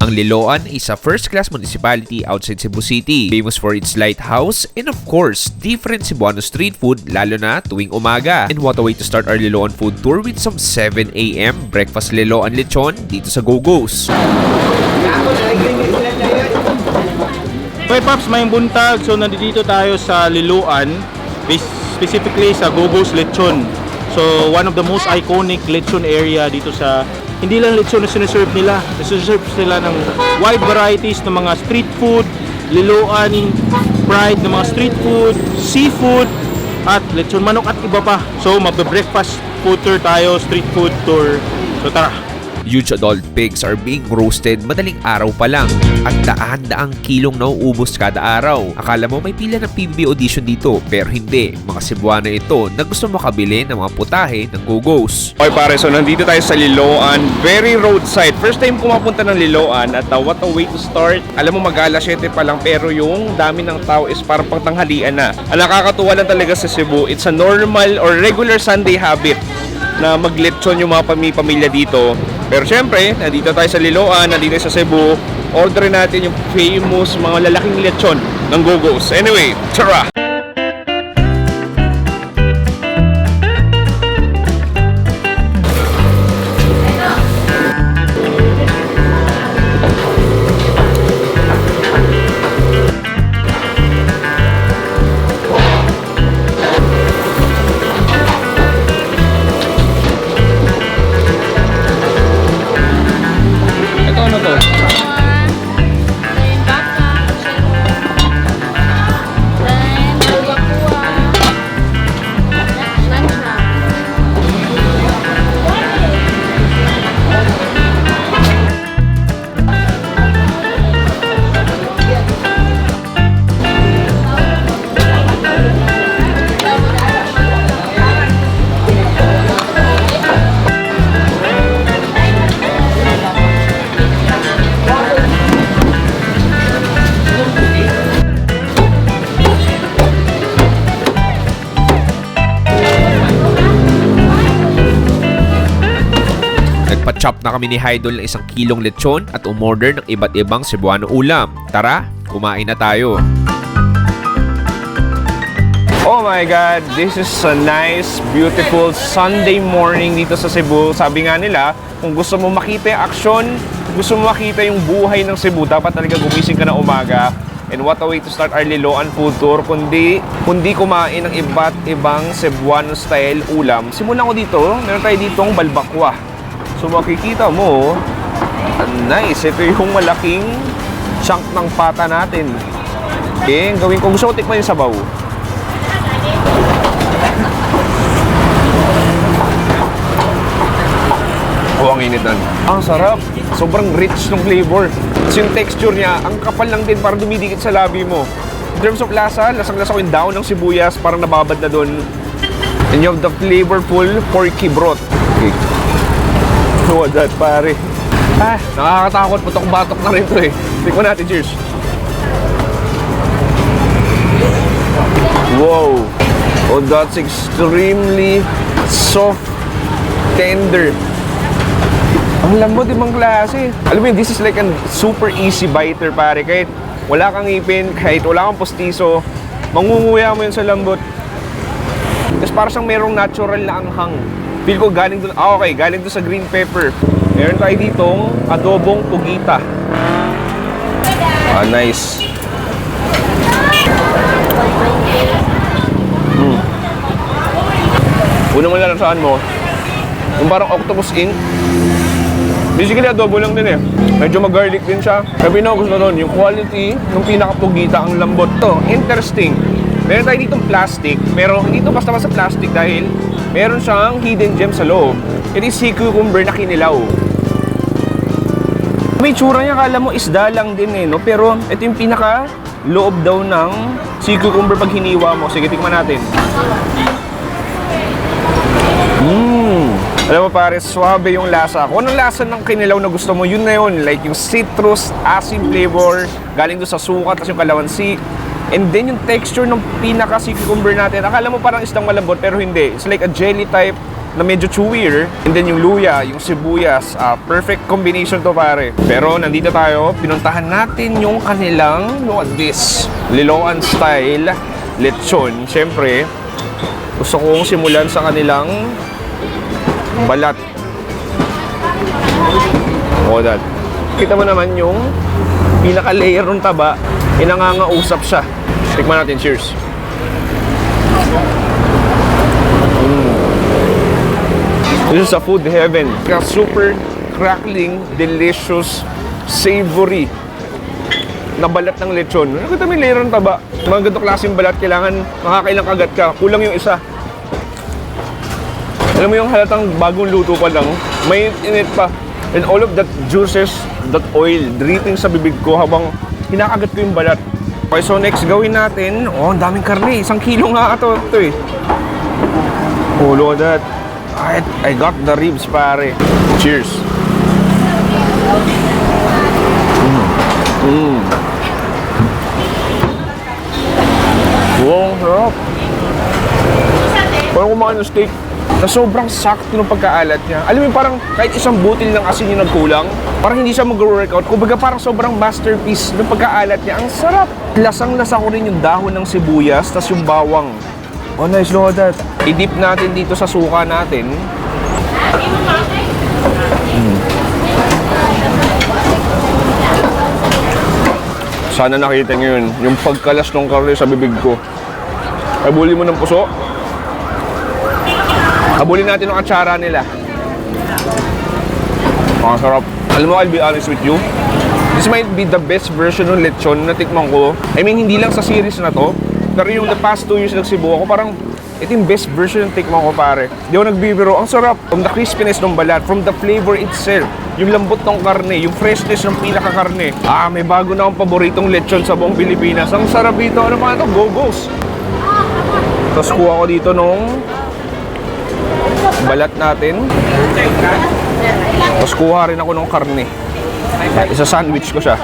Ang Liloan is a first-class municipality outside Cebu City, famous for its lighthouse and of course, different Cebuano street food lalo na tuwing umaga. And what a way to start our Liloan food tour with some 7 a.m. breakfast Liloan lechon dito sa Go-Go's. Okay Paps, may buntag. So nandito tayo sa Liloan, specifically sa Go-Go's Lechon. So one of the most iconic lechon area dito sa, hindi lang lechon na sinaserve nila, sinaserve sila ng wide varieties ng mga street food, Liloan pride ng mga street food, seafood, at lechon manok at iba pa. So magbe-breakfast food tour tayo, street food tour. So tara! Huge adult pigs are being roasted madaling araw pa lang at daan-daang kilong nauubos kada araw. Akala mo may pila ng PBB audition dito pero hindi. Mga Cebuano ito na gusto makabili ng mga putahe ng Go-Go's. Okay pare, so nandito tayo sa Liloan, very roadside. First time ko mapunta ng Liloan at what a way to start. Alam mo mag-alas 7 pa lang pero yung dami ng tao is parang pangtanghalian na. Ang nakakatuwa lang talaga sa Cebu, it's a normal or regular Sunday habit na maglechon yung mga pamilya dito. Pero syempre, nandito tayo sa Liloan, nandito tayo sa Cebu, orderin natin yung famous mga lalaking lechon ng Go-Go's. Anyway, tara! Nagpa-chop na kami ni Idol ng 1 kilong lechon at umorder ng iba't ibang Cebuano ulam. Tara, kumain na tayo. Oh my God, this is a nice, beautiful Sunday morning dito sa Cebu. Sabi nga nila, kung gusto mo makita yung aksyon, gusto mo makita yung buhay ng Cebu, dapat talaga gumising ka na umaga. And what a way to start our Liloan food tour, kundi kumain ng iba't ibang Cebuano style ulam. Simulan ko dito, meron tayo ditong balbakwa. So makikita mo, nice, ito yung malaking chunk ng pata natin. Okay, gawin ko, gusto ko tikman yung sabaw. Oh, ang init nun. Ang sarap. Sobrang rich ng flavor. Kasi yung texture niya, ang kapal lang din, parang dumidikit sa labi mo. In terms of lasa, lasang-lasa ko yung daon ng sibuyas, parang nababad na dun. And you have the flavorful porky broth. Okay. What that, pare? Nakakatakot. Putok-batok na rin to eh. Tikman natin, cheers. Wow. Oh, that's extremely soft, tender. Ang lambot, ibang klase. Alam mo yun, this is like a super easy biter, pare. Kahit wala kang ngipin, kahit wala kang postiso, mangunguya mo yun sa lambot. Tapos parang siyang merong natural na anghang. Feel ko galing doon, okay, galing doon sa green pepper. Meron tayo ditong adobong pugita. Nice. Unang malalasaan mo, yung parang octopus ink. Basically, adobo lang din eh. Medyo mag-garlic din siya. Sabi na gusto nun, yung quality ng pinakapugita, ang lambot to. Interesting. Meron tayo ditong plastic, pero hindi to basta-basta plastic dahil meron siyang hidden gem sa loob. It is sea cucumber na kinilaw. May tsura niya, kala mo isda lang din eh, no? Pero ito yung pinaka loob daw ng sea cucumber pag hiniwa mo. Sige, tikman natin. Alam mo pare, suabe yung lasa. Kung anong lasa ng kinilaw na gusto mo, yun na yun. Like yung citrus, acid flavor, galing doon sa suka, tapos yung kalamansi. And then yung texture ng pinaka sea cucumber natin, akala mo parang isdang malambot, pero hindi. It's like a jelly type na medyo chewier. And then yung luya, yung sibuyas, perfect combination to pare. Pero nandito tayo, pinuntahan natin yung kanilang, look at this, Liloan style lechon. Siyempre, gusto kong simulan sa kanilang balat. Oh, that. Kita mo naman yung pinaka-layer ng taba, inangangausap siya. Tikman natin, cheers. This is a food heaven. Super crackling, delicious, savory na balat ng lechon. Nakita mo yung layer ng taba. Mga ganito klaseng balat, kailangan makakailang kagat ka. Kulang yung isa. Alam mo yung halatang bagong luto pa lang, may init pa. And all of that juices, that oil, dripping sa bibig ko habang hinakagat ko yung balat. Okay, so next gawin natin, oh, ang daming karne. 1 kilo nga ito eh. Oh, look at that. I got the ribs, pare. Cheers. Wow, sarap. Parang kumain ng steak na sobrang sakto ng pagkaalat niya. Alam mo yung parang kahit isang butil ng asin yung nagkulang, parang hindi siya mag-workout. Kumbaga parang sobrang masterpiece ng pagkaalat niya. Ang sarap. Lasang-lasa ko rin yung dahon ng sibuyas, tas yung bawang. Oh, nice, look at that. I-dip natin dito sa suka natin. Sana nakita nyo yun, yung pagkalas ng karne sa bibig ko. Habulin mo ng puso. Habulin natin ang atsara nila. Ang sarap. Alam mo, I'll be honest with you, this might be the best version ng lechon na tikman ko. I mean, hindi lang sa series na to, pero yung the past 2 years ng Cebu ako, parang ito yung best version ng tikman ko, pare. Di ako nagbibiro. Ang sarap. From the crispiness ng balat, from the flavor itself, yung lambot ng karne, yung freshness ng pinaka-karne. May bago na akong paboritong lechon sa buong Pilipinas. Ang sarap dito. Ano pa ito? Go-go's. Tapos kuha ko dito nung balat natin. Tapos kuha rin ako ng karne. Isa-sandwich ko siya.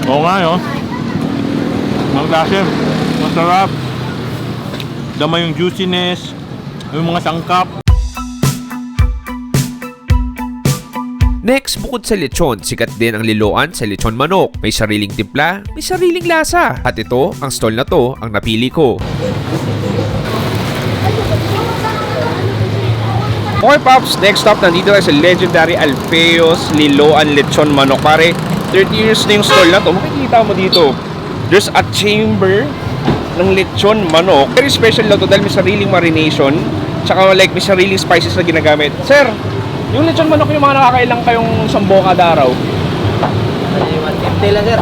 Oo nga yun. Ang klase. Masarap. Dama yung juiciness, yung mga sangkap. Next, bukod sa lechon, sikat din ang Liloan sa lechon manok. May sariling timpla, may sariling lasa. At ito, ang stall na to, ang napili ko. Okay, Pops. Next stop, nandito tayo sa legendary Alfeo's Liloan Lechon Manok. Pare, 30 years na yung stall na to. Makikita mo dito, there's a chamber ng lechon manok. Very special na to dahil may sariling marination. Tsaka like may sariling spices na ginagamit. Sir, yung lechon manok yung mga nakakailang kayong sambo kada araw? 150 lang, sir.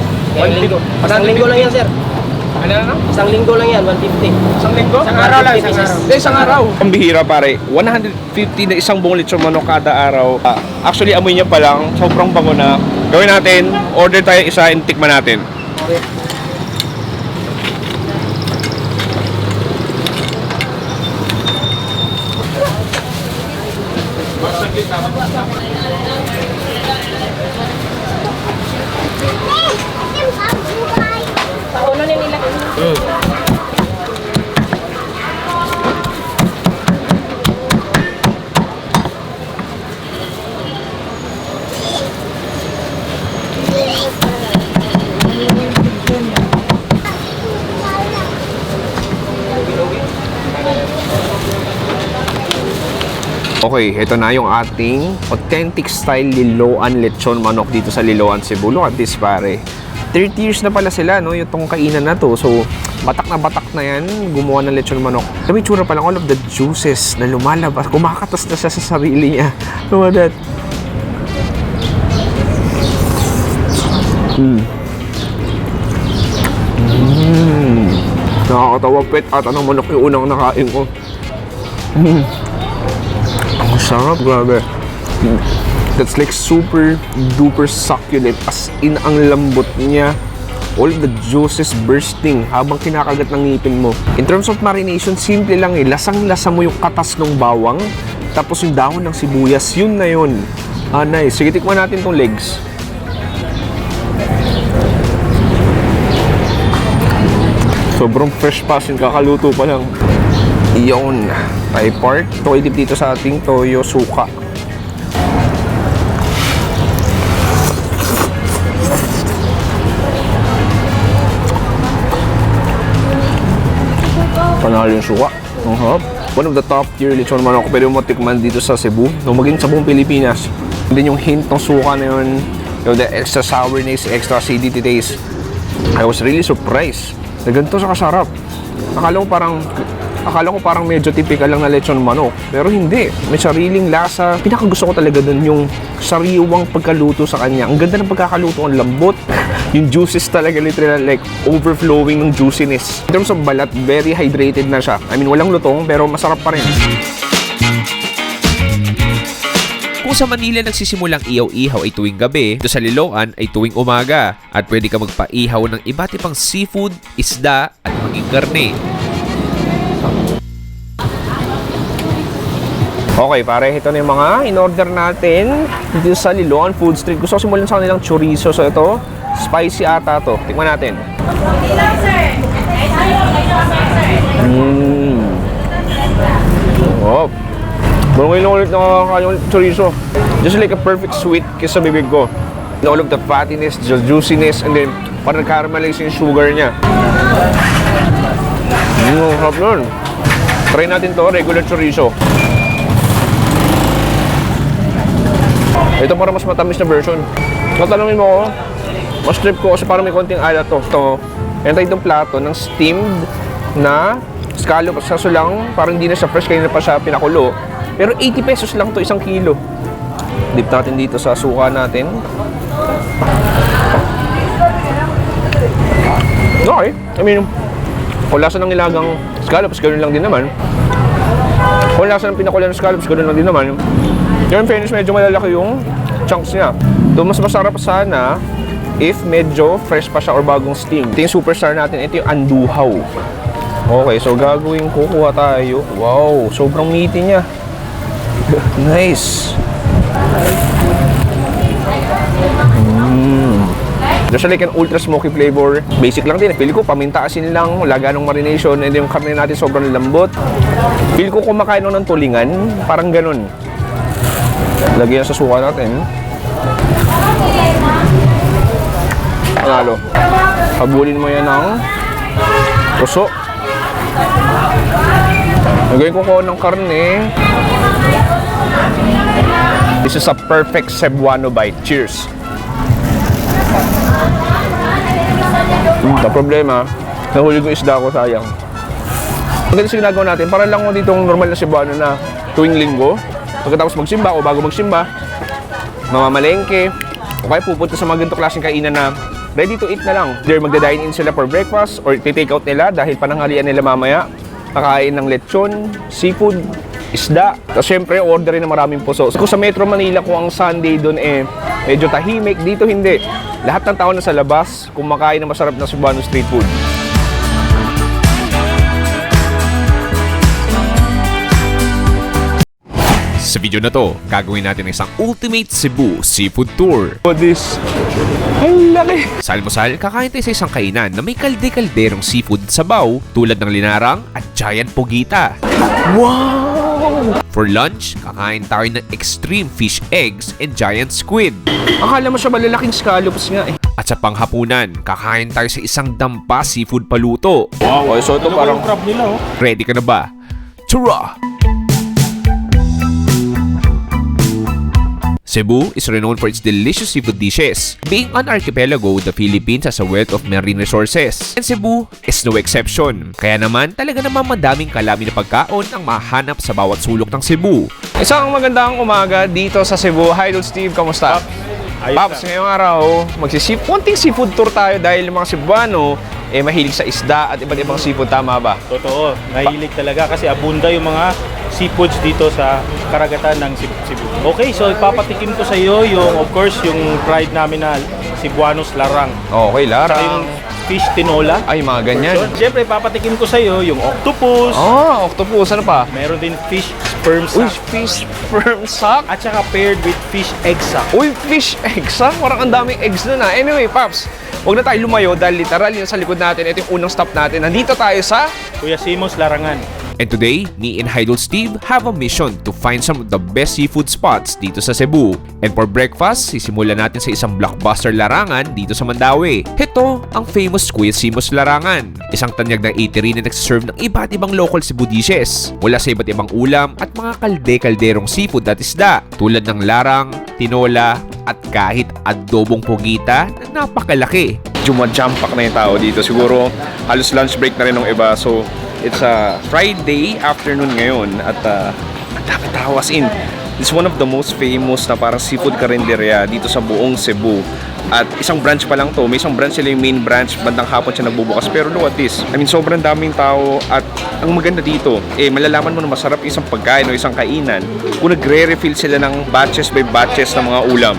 Isang linggo lang yan, sir. Ano? Isang linggo lang yan, 150. Isang linggo? Isang araw lang, isang araw. Isang araw. Ang bihira, pare. 150 na isang buong lechon manok kada araw. Actually, amoy niya pa lang. Sobrang bango na. Gawin natin. Order tayo isa and tikman natin. Okay. Okay, ito na yung ating authentic style Liloan Lechon Manok dito sa Liloan, Cebu. Look at this, pare. 30 years na pala sila, no? Yung tong kainan na to. So, batak na yan, gumawa ng lechon manok. Sabi, tsura pa lang, all of the juices na lumalabas. Kumakatas na siya sa sarili niya. Look at that. Nakakatawa, pet at anong manok yung unang nakain ko. Ang sarap, grabe. That's like super duper succulent, as in ang lambot niya. All the juices bursting habang kinakagat ng ngipin mo. In terms of marination, simple lang eh. Lasang-lasa mo yung katas ng bawang, tapos yung dahon ng sibuyas, yun na yun. Nice. Sige, tikman natin tong legs. Sobrang fresh pa, kakaluto pa lang. Iyon, Thai part. Ito idip dito sa ating toyo suka. Panalo yung suka. One of the top tier lechon manok pwede mo matikman dito sa Cebu. No, maging sa buong Pilipinas. And then yung hint ng suka na yun, the extra sourness, extra acidity taste. I was really surprised na ganito sa kasarap. Akala ko parang medyo typical lang na lechon manok. Pero hindi. May sariling lasa. Pinakagusto ko talaga dun yung sariwang pagkaluto sa kanya. Ang ganda ng pagkakaluto. Ang lambot. Yung juices talaga literal like overflowing ng juiciness. In terms of balat, very hydrated na siya. I mean, walang lutong pero masarap pa rin. Kung sa Manila nagsisimulang ihaw-ihaw ay tuwing gabi, doon sa Liloan ay tuwing umaga. At pwede ka magpaihaw ng iba't ibang seafood, isda at maging karne. Okay, pare, ito na yung mga in-order natin dito sa Liloan Food Street. Gusto ko simulan sa kanilang chorizo. So ito, spicy ata to. Tikman natin. Oh. Buong ngayon ulit nakakakain yung chorizo. Just like a perfect sweet kiss sa bibig ko. All of the fattiness, the juiciness, and then parang caramelize yung sugar niya. Sarap nun. Try natin to, regular chorizo. Ito para mas matamis na version. Matanungin mo ako, mas trip ko kasi parang may konting alat to. Ito, yan tayo itong plato ng steamed na scallops. Kaso lang, parang hindi na siya fresh, kanina pa siya pinakulo. Pero 80 pesos lang to, 1 kilo. Dip natin dito sa suka natin. Okay, I mean, kung lasa ng nilagang scallops, ganoon lang din naman. Kung lasa ng pinakulo ng scallops, ganoon lang din naman. Yung fairness, medyo malalaki yung chunks niya. Doon mas masarap sana if medyo fresh pa siya or bagong steam. Ito yung superstar natin, ito yung anduhaw. Okay, so gagawin ko, kuha tayo. Wow, sobrang meaty niya. Nice. Just like an ultra smoky flavor. Basic lang din. Feel ko paminta asin lang, wala ganong marination, and yung karne natin sobrang lambot. Feel ko kumakain ng tulingan, parang ganun. Lagyan sa suka natin. Panalo. Habulin mo yan ng puso. Lagyan ko ng karne. This is a perfect Cebuano bite. Cheers! Sa problema, nahuli ko isda ko, sayang. Ang ganito ginagawa natin, para lang ko ditong normal na Cebuano na tuwing linggo, pagkatapos magsimba o bago magsimba, mamamalengke, o kaya pupunta sa mga ganito klaseng kainan na ready to eat na lang. Either magda-dine in sila for breakfast or take out nila dahil pananghalian nila mamaya. Kakain ng lechon, seafood, isda. Tapos syempre, orderin ng maraming puso. So, kung sa Metro Manila, kung ang Sunday doon medyo tahimik, dito hindi. Lahat ng tao na sa labas, kumakain ng masarap na Cebuano street food. Sa video na to, gagawin natin isang Ultimate Cebu Seafood Tour. Oh, this. Ang laki. Sa almusal, kakain tayo sa isang kainan na may kalde-kalderong seafood sabaw tulad ng linarang at giant pugita. Wow! For lunch, kakain tayo ng extreme fish eggs and giant squid. Akala mo siya malalaking scallops nga eh. At sa panghapunan, kakain tayo sa isang dampa seafood paluto. Wow, so ito parang crab nila, oh. Ready ka na ba? Tara! Cebu is renowned for its delicious seafood dishes. Being an archipelago, the Philippines has a wealth of marine resources. And Cebu is no exception. Kaya naman, talaga namang madaming kalami na pagkaon ang mahanap sa bawat sulok ng Cebu. isang magandang umaga dito sa Cebu. Hi, Idol Steve, kamusta? Paps, ngayong araw, konting seafood tour tayo dahil yung mga Cebuano mahilig sa isda at iba't ibang seafood, tama ba? Totoo, nahilig talaga kasi abunda yung mga seafoods dito sa karagatan ng Cebu. Okay, so ipapatikim ko sa iyo yung, of course, yung pride namin na Cebuanos larang. Okay, Saka larang. yung fish tinola. Ay, mga ganyan. Siyempre, ipapatikim ko sa iyo yung octopus. Oh, octopus, ano pa? Meron din fish sperm Uy, sack. fish sperm sack. At saka paired with fish egg sack. Uy, fish eggs, ha? Parang ang daming eggs nun, ha? Anyway, Paps, Huwag na tayo lumayo dahil literal yun sa likod natin. Ito yung unang stop natin. Nandito tayo sa... Kuya Simos, Larangan. And today, me and Idol Steve have a mission to find some of the best seafood spots dito sa Cebu. And for breakfast, sisimulan natin sa isang blockbuster larangan dito sa Mandaue. Ito ang famous Kuya Simos Larangan, isang tanyag ng eatery na nagsiserve ng iba't ibang local Cebu dishes mula sa iba't ibang ulam at mga kalde-kalderong seafood at isda tulad ng larang, tinola at kahit adobong pugita na napakalaki. Jumajampak na yung tao dito. Siguro halos lunch break na rin ng iba. So, it's a Friday afternoon ngayon at ang dami tao as in. This is one of the most famous na parang seafood karinderya dito sa buong Cebu. At isang branch pa lang to. May isang branch sila yung main branch. Bandang hapon siya nagbubukas. Pero look at this. I mean, sobrang daming tao. At ang maganda dito, malalaman mo na masarap isang pagkain o isang kainan kung nagre-refill sila ng batches by batches ng mga ulam.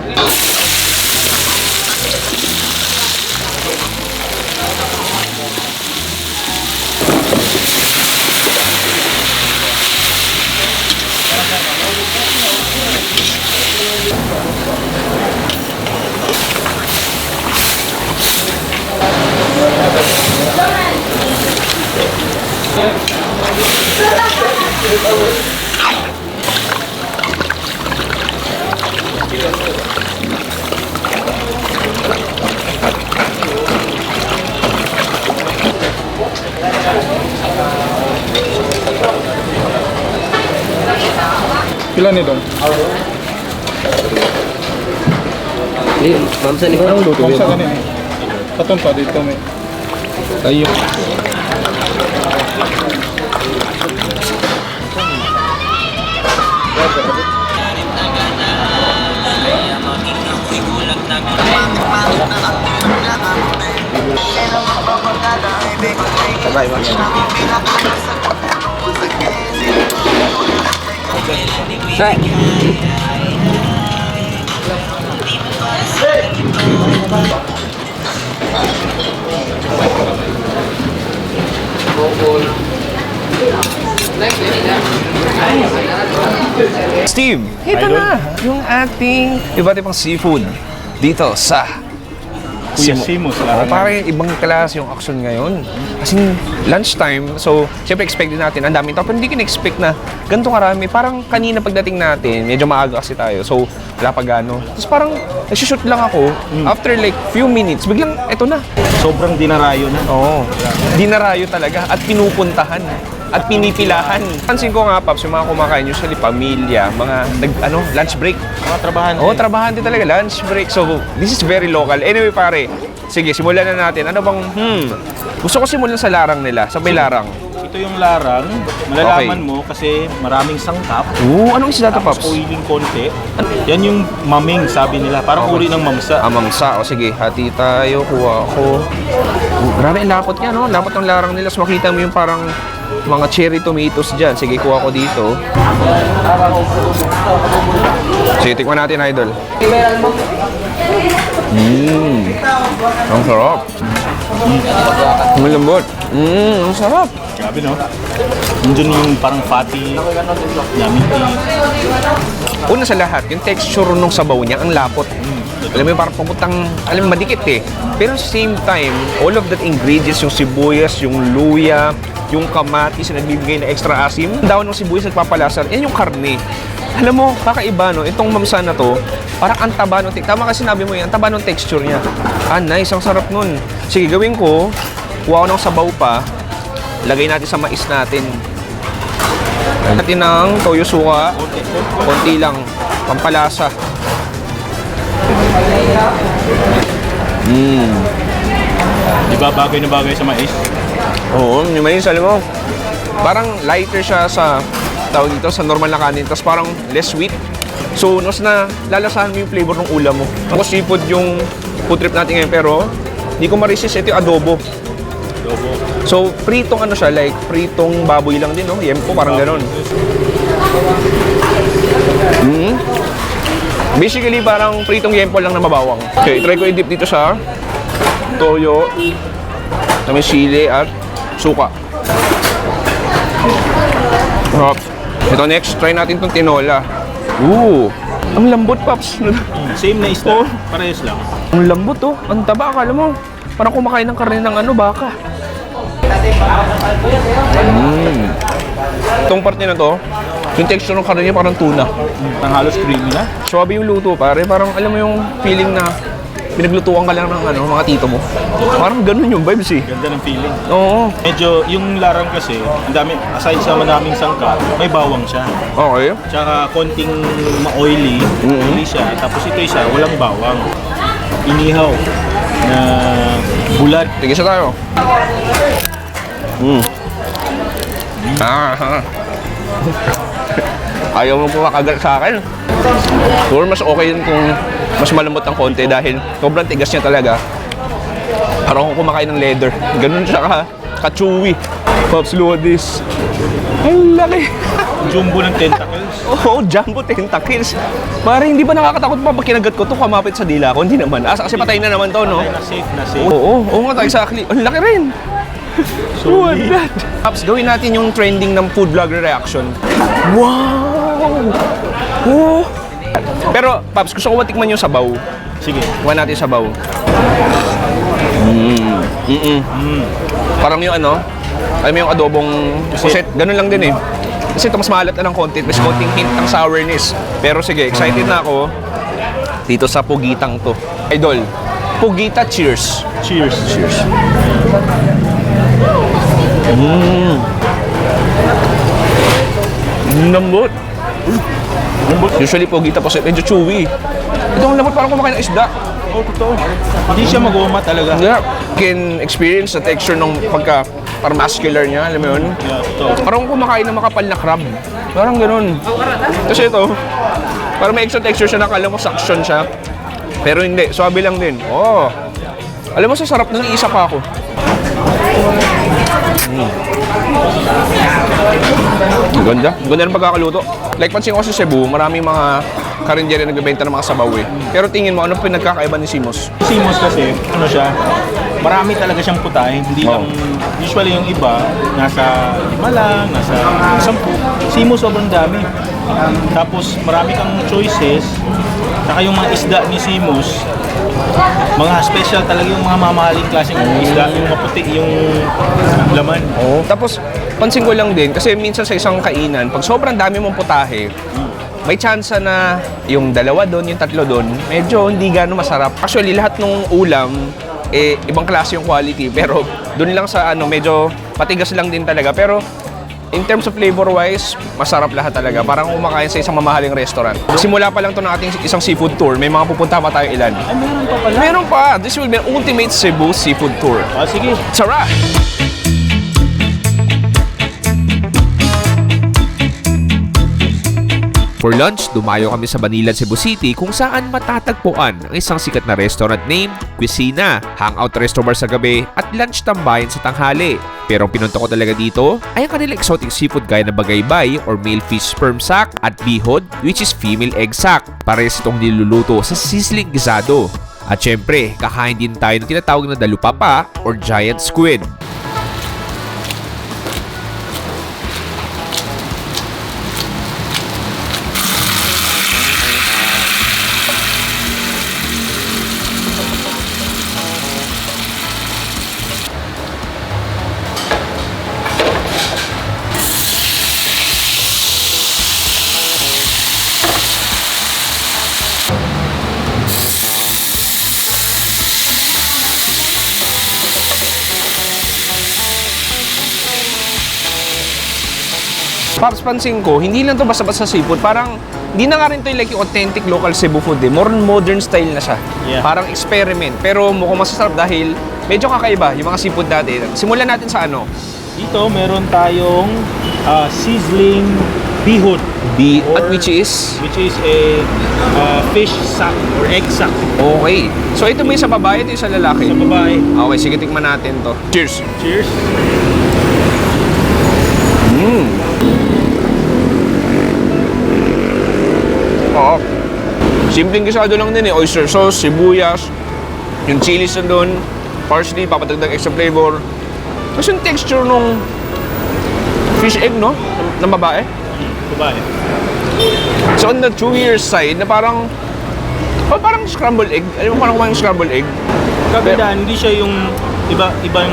Pila ni doon? Ma'am, sa likod. Kung sa ganin. Katon pa dito may. Tayo. Steve, ito na yung ating iba't ibang seafood dito sa Kuya Simos, Larangan. Parang ibang klase yung action ngayon. Kasi lunchtime, so syempre expect din natin, ang daming tao, pero hindi kin-expect na ganito karami. Parang kanina pagdating natin, medyo maaga kasi tayo, so wala pa gano. Tapos parang nagsushoot lang ako, after like few minutes, biglang eto na. Sobrang dinarayo na. Oo, dinarayo talaga at pinupuntahan at pinipilahan. Pansin ko nga, Paps, yung mga kumakain, usually pamilya, mga lunch break. Mga trabahan. Oo, trabahante talaga, lunch break. So, this is very local. Anyway, pare, sige, simulan na natin. Ano bang, gusto ko simulan sa larang nila, sa may larang. Ito yung larang. Malalaman mo kasi maraming sangkap. Oo, anong isda to, Tapos Paps? oiling konti. Yan yung maming, sabi nila. Parang uri ng mamsa. Mamsa. O sige, hati tayo, kuha ako. Grabe, ang lapot niya, no? Lapot ng larang nila. So, makita mo yung parang mga cherry tomatoes dyan. Sige, kuha ko dito. Sige, tikman natin, Idol. Ang sarap. Ang lambot. Ang sarap. Grabe, no? Nandun yung parang fatty, yummy. Una sa lahat, yung texture nung sabaw niya, ang lapot. Alam mo yung parang pumutang, alam mo, madikit eh. Pero sa same time, all of that ingredients, yung sibuyas, yung luya, yung kamatis na nagbibigay na extra asim, ang daon ng sibuyas nagpapalasan, yan yung karne. Alam mo, kakaiba, no? Itong mamsa na to, parang ang taba ng texture. Tama kasi sinabi mo yan, ang taba ng texture niya. Nice, ang sarap nun. Sige, gawin ko, kuha ko ng sabaw pa, lagay natin sa mais natin. Lagyan natin ng toyo suka, konti lang, pampalasa. Di ba bagay na bagay sa mais? Oo, yung mais, alam mo, parang lighter siya sa tawag dito, sa normal na kanin, tapos parang less sweet. So, mas na lalasahan mo yung flavor ng ulam mo. Ako seafood yung food trip natin ngayon, pero hindi ko ma-resist. Ito yung adobo. So, pritong ano siya, like pritong baboy lang din, no? Yempo, parang ganon. Basically, parang pritong yempo lang na mabawang. Okay, try ko i-dip dito sa toyo, sa may sili at suka. Sarap. Ito next, try natin itong tinola. Ang lambot, Paps. Same na isda. Parehas lang. Ang lambot, oh. Ang taba, akala mo. Parang kumakain ng karne ng baka. Itong parte na to, yung texture ng karne niya parang tuna. Ang halos creamy na. Swabe yung luto, pare. Parang alam mo yung feeling na pinaglutuan ka lang ng mga tito mo. Parang ganun yung vibes eh. Ganda ng feeling. Oo. Medyo, yung larang kasi, ang dami, aside sa madaming sangka, may bawang siya. Okay. Tsaka konting ma-oily, oily siya. Tapos ito isa, walang bawang. Inihaw na bulat. Sige siya tayo. Ayaw mo pumakagat sa akin. Siguro mas okay yun kung mas malambot ng konti dahil sobrang tigas niya talaga. Parang kung kumakain ng leather. Ganun siya ka-chewy. Pops, look at this. Ang laki. Jumbo ng tentacles. Oo, jumbo tentacles. Parang hindi ba nakakatakot pa pag kinagat ko to kumapit sa dila ko? Hindi naman. Kasi patay na naman to, no? Ay, na safe. Oo nga, exactly. Ang laki rin. What that? Pops, gawin natin yung trending ng food vlogger reaction. Wow! Oh! Pero, Pops, gusto ko matikman yung sabaw. Sige. Kuha natin sabaw. Parang yung alam mo yung adobong puset, ganun lang din eh. Kasi ito mas maalat na ng konti, mas konting hint ng sourness. Pero sige, excited na ako dito sa pugitang to. Idol, pugita, cheers. Cheers. Cheers. Lambot. Usually pugita po medyo chewy. Ito ang lambot parang kumakain ng isda. Oh, totoo. Hindi siya magoma talaga. Yeah. Can experience the texture ng parang muscular niya, alam mo yun? Yeah, totoo. Parang kumakain ng makapal na crab. Parang ganun. Kasi ito, parang may extra texture siya, nakala mo suction siya. Pero hindi, swabe lang din. Oh. Alam mo, sa sarap nun, iisa pa ako. Ganda. Ganda ng pagkakaluto. Like, pansin ko sa Cebu, maraming mga karinderi na nagbebenta ng mga sabaw eh. Pero tingin mo, ano pinagkakaiba ni Simos? Simos kasi, siya, marami talaga siyang putahe. Hindi lang, usually yung iba, nasa 5 lang, nasa 10. Simos sobrang dami. Tapos marami kang choices. Saka yung mga isda ni Simos, mga special talaga yung mga mamahaling klaseng isda, yung maputi, yung laman. Tapos, pansin ko lang din, kasi minsan sa isang kainan, pag sobrang dami mong putahe, may chance na yung 2 doon, yung 3 doon, medyo hindi gano'ng masarap. Actually, lahat ng ulam, ibang klase yung quality. Pero doon lang sa medyo matigas lang din talaga. Pero in terms of flavor-wise, masarap lahat talaga. Parang kumakain sa isang mamahaling restaurant. Simula pa lang to ng ating isang seafood tour. May mga pupunta pa tayo ilan. Ay, meron pa pala. Meron pa! This will be an ultimate Cebu seafood tour. Sige. Tara! For lunch, dumayo kami sa Banilan, Cebu City kung saan matatagpuan ang isang sikat na restaurant named Cuisina, hangout resto bar sa gabi at lunch tambayan sa tanghali. Pero ang pinunta ko talaga dito ay ang kanilang exotic seafood gaya na bagaybay or male fish sperm sack at bihod which is female egg sack. Parehas itong niluluto sa sizzling gisado. At syempre, kakain din tayo ng tinatawag na dalupapa or giant squid. Pops, pansin ko, hindi lang to basta-basta seafood. Parang, hindi na nga rin to like yung authentic local Cebu food eh. More modern style na siya. Yeah. Parang experiment. Pero mukhang masasarap dahil medyo kakaiba yung mga seafood dati. Simulan natin sa Dito, meron tayong sizzling bihod. At which is? Which is a fish sack or egg sack. Okay. So ito may sa babae, ito yung sa lalaki. Sa babae. Okay, sige, tikman natin to. Cheers! Cheers. Oo. Simpleng gisado lang din eh. Oyster sauce, sibuyas, yung chilies na doon, parsley, papadagdag extra flavor. Tapos yung texture nung fish egg, no? Ng babae. Babae. So on the chewier side, na parang scrambled egg. Alam mo parang kumain yung scrambled egg? Kagandahan, hindi siya yung ibang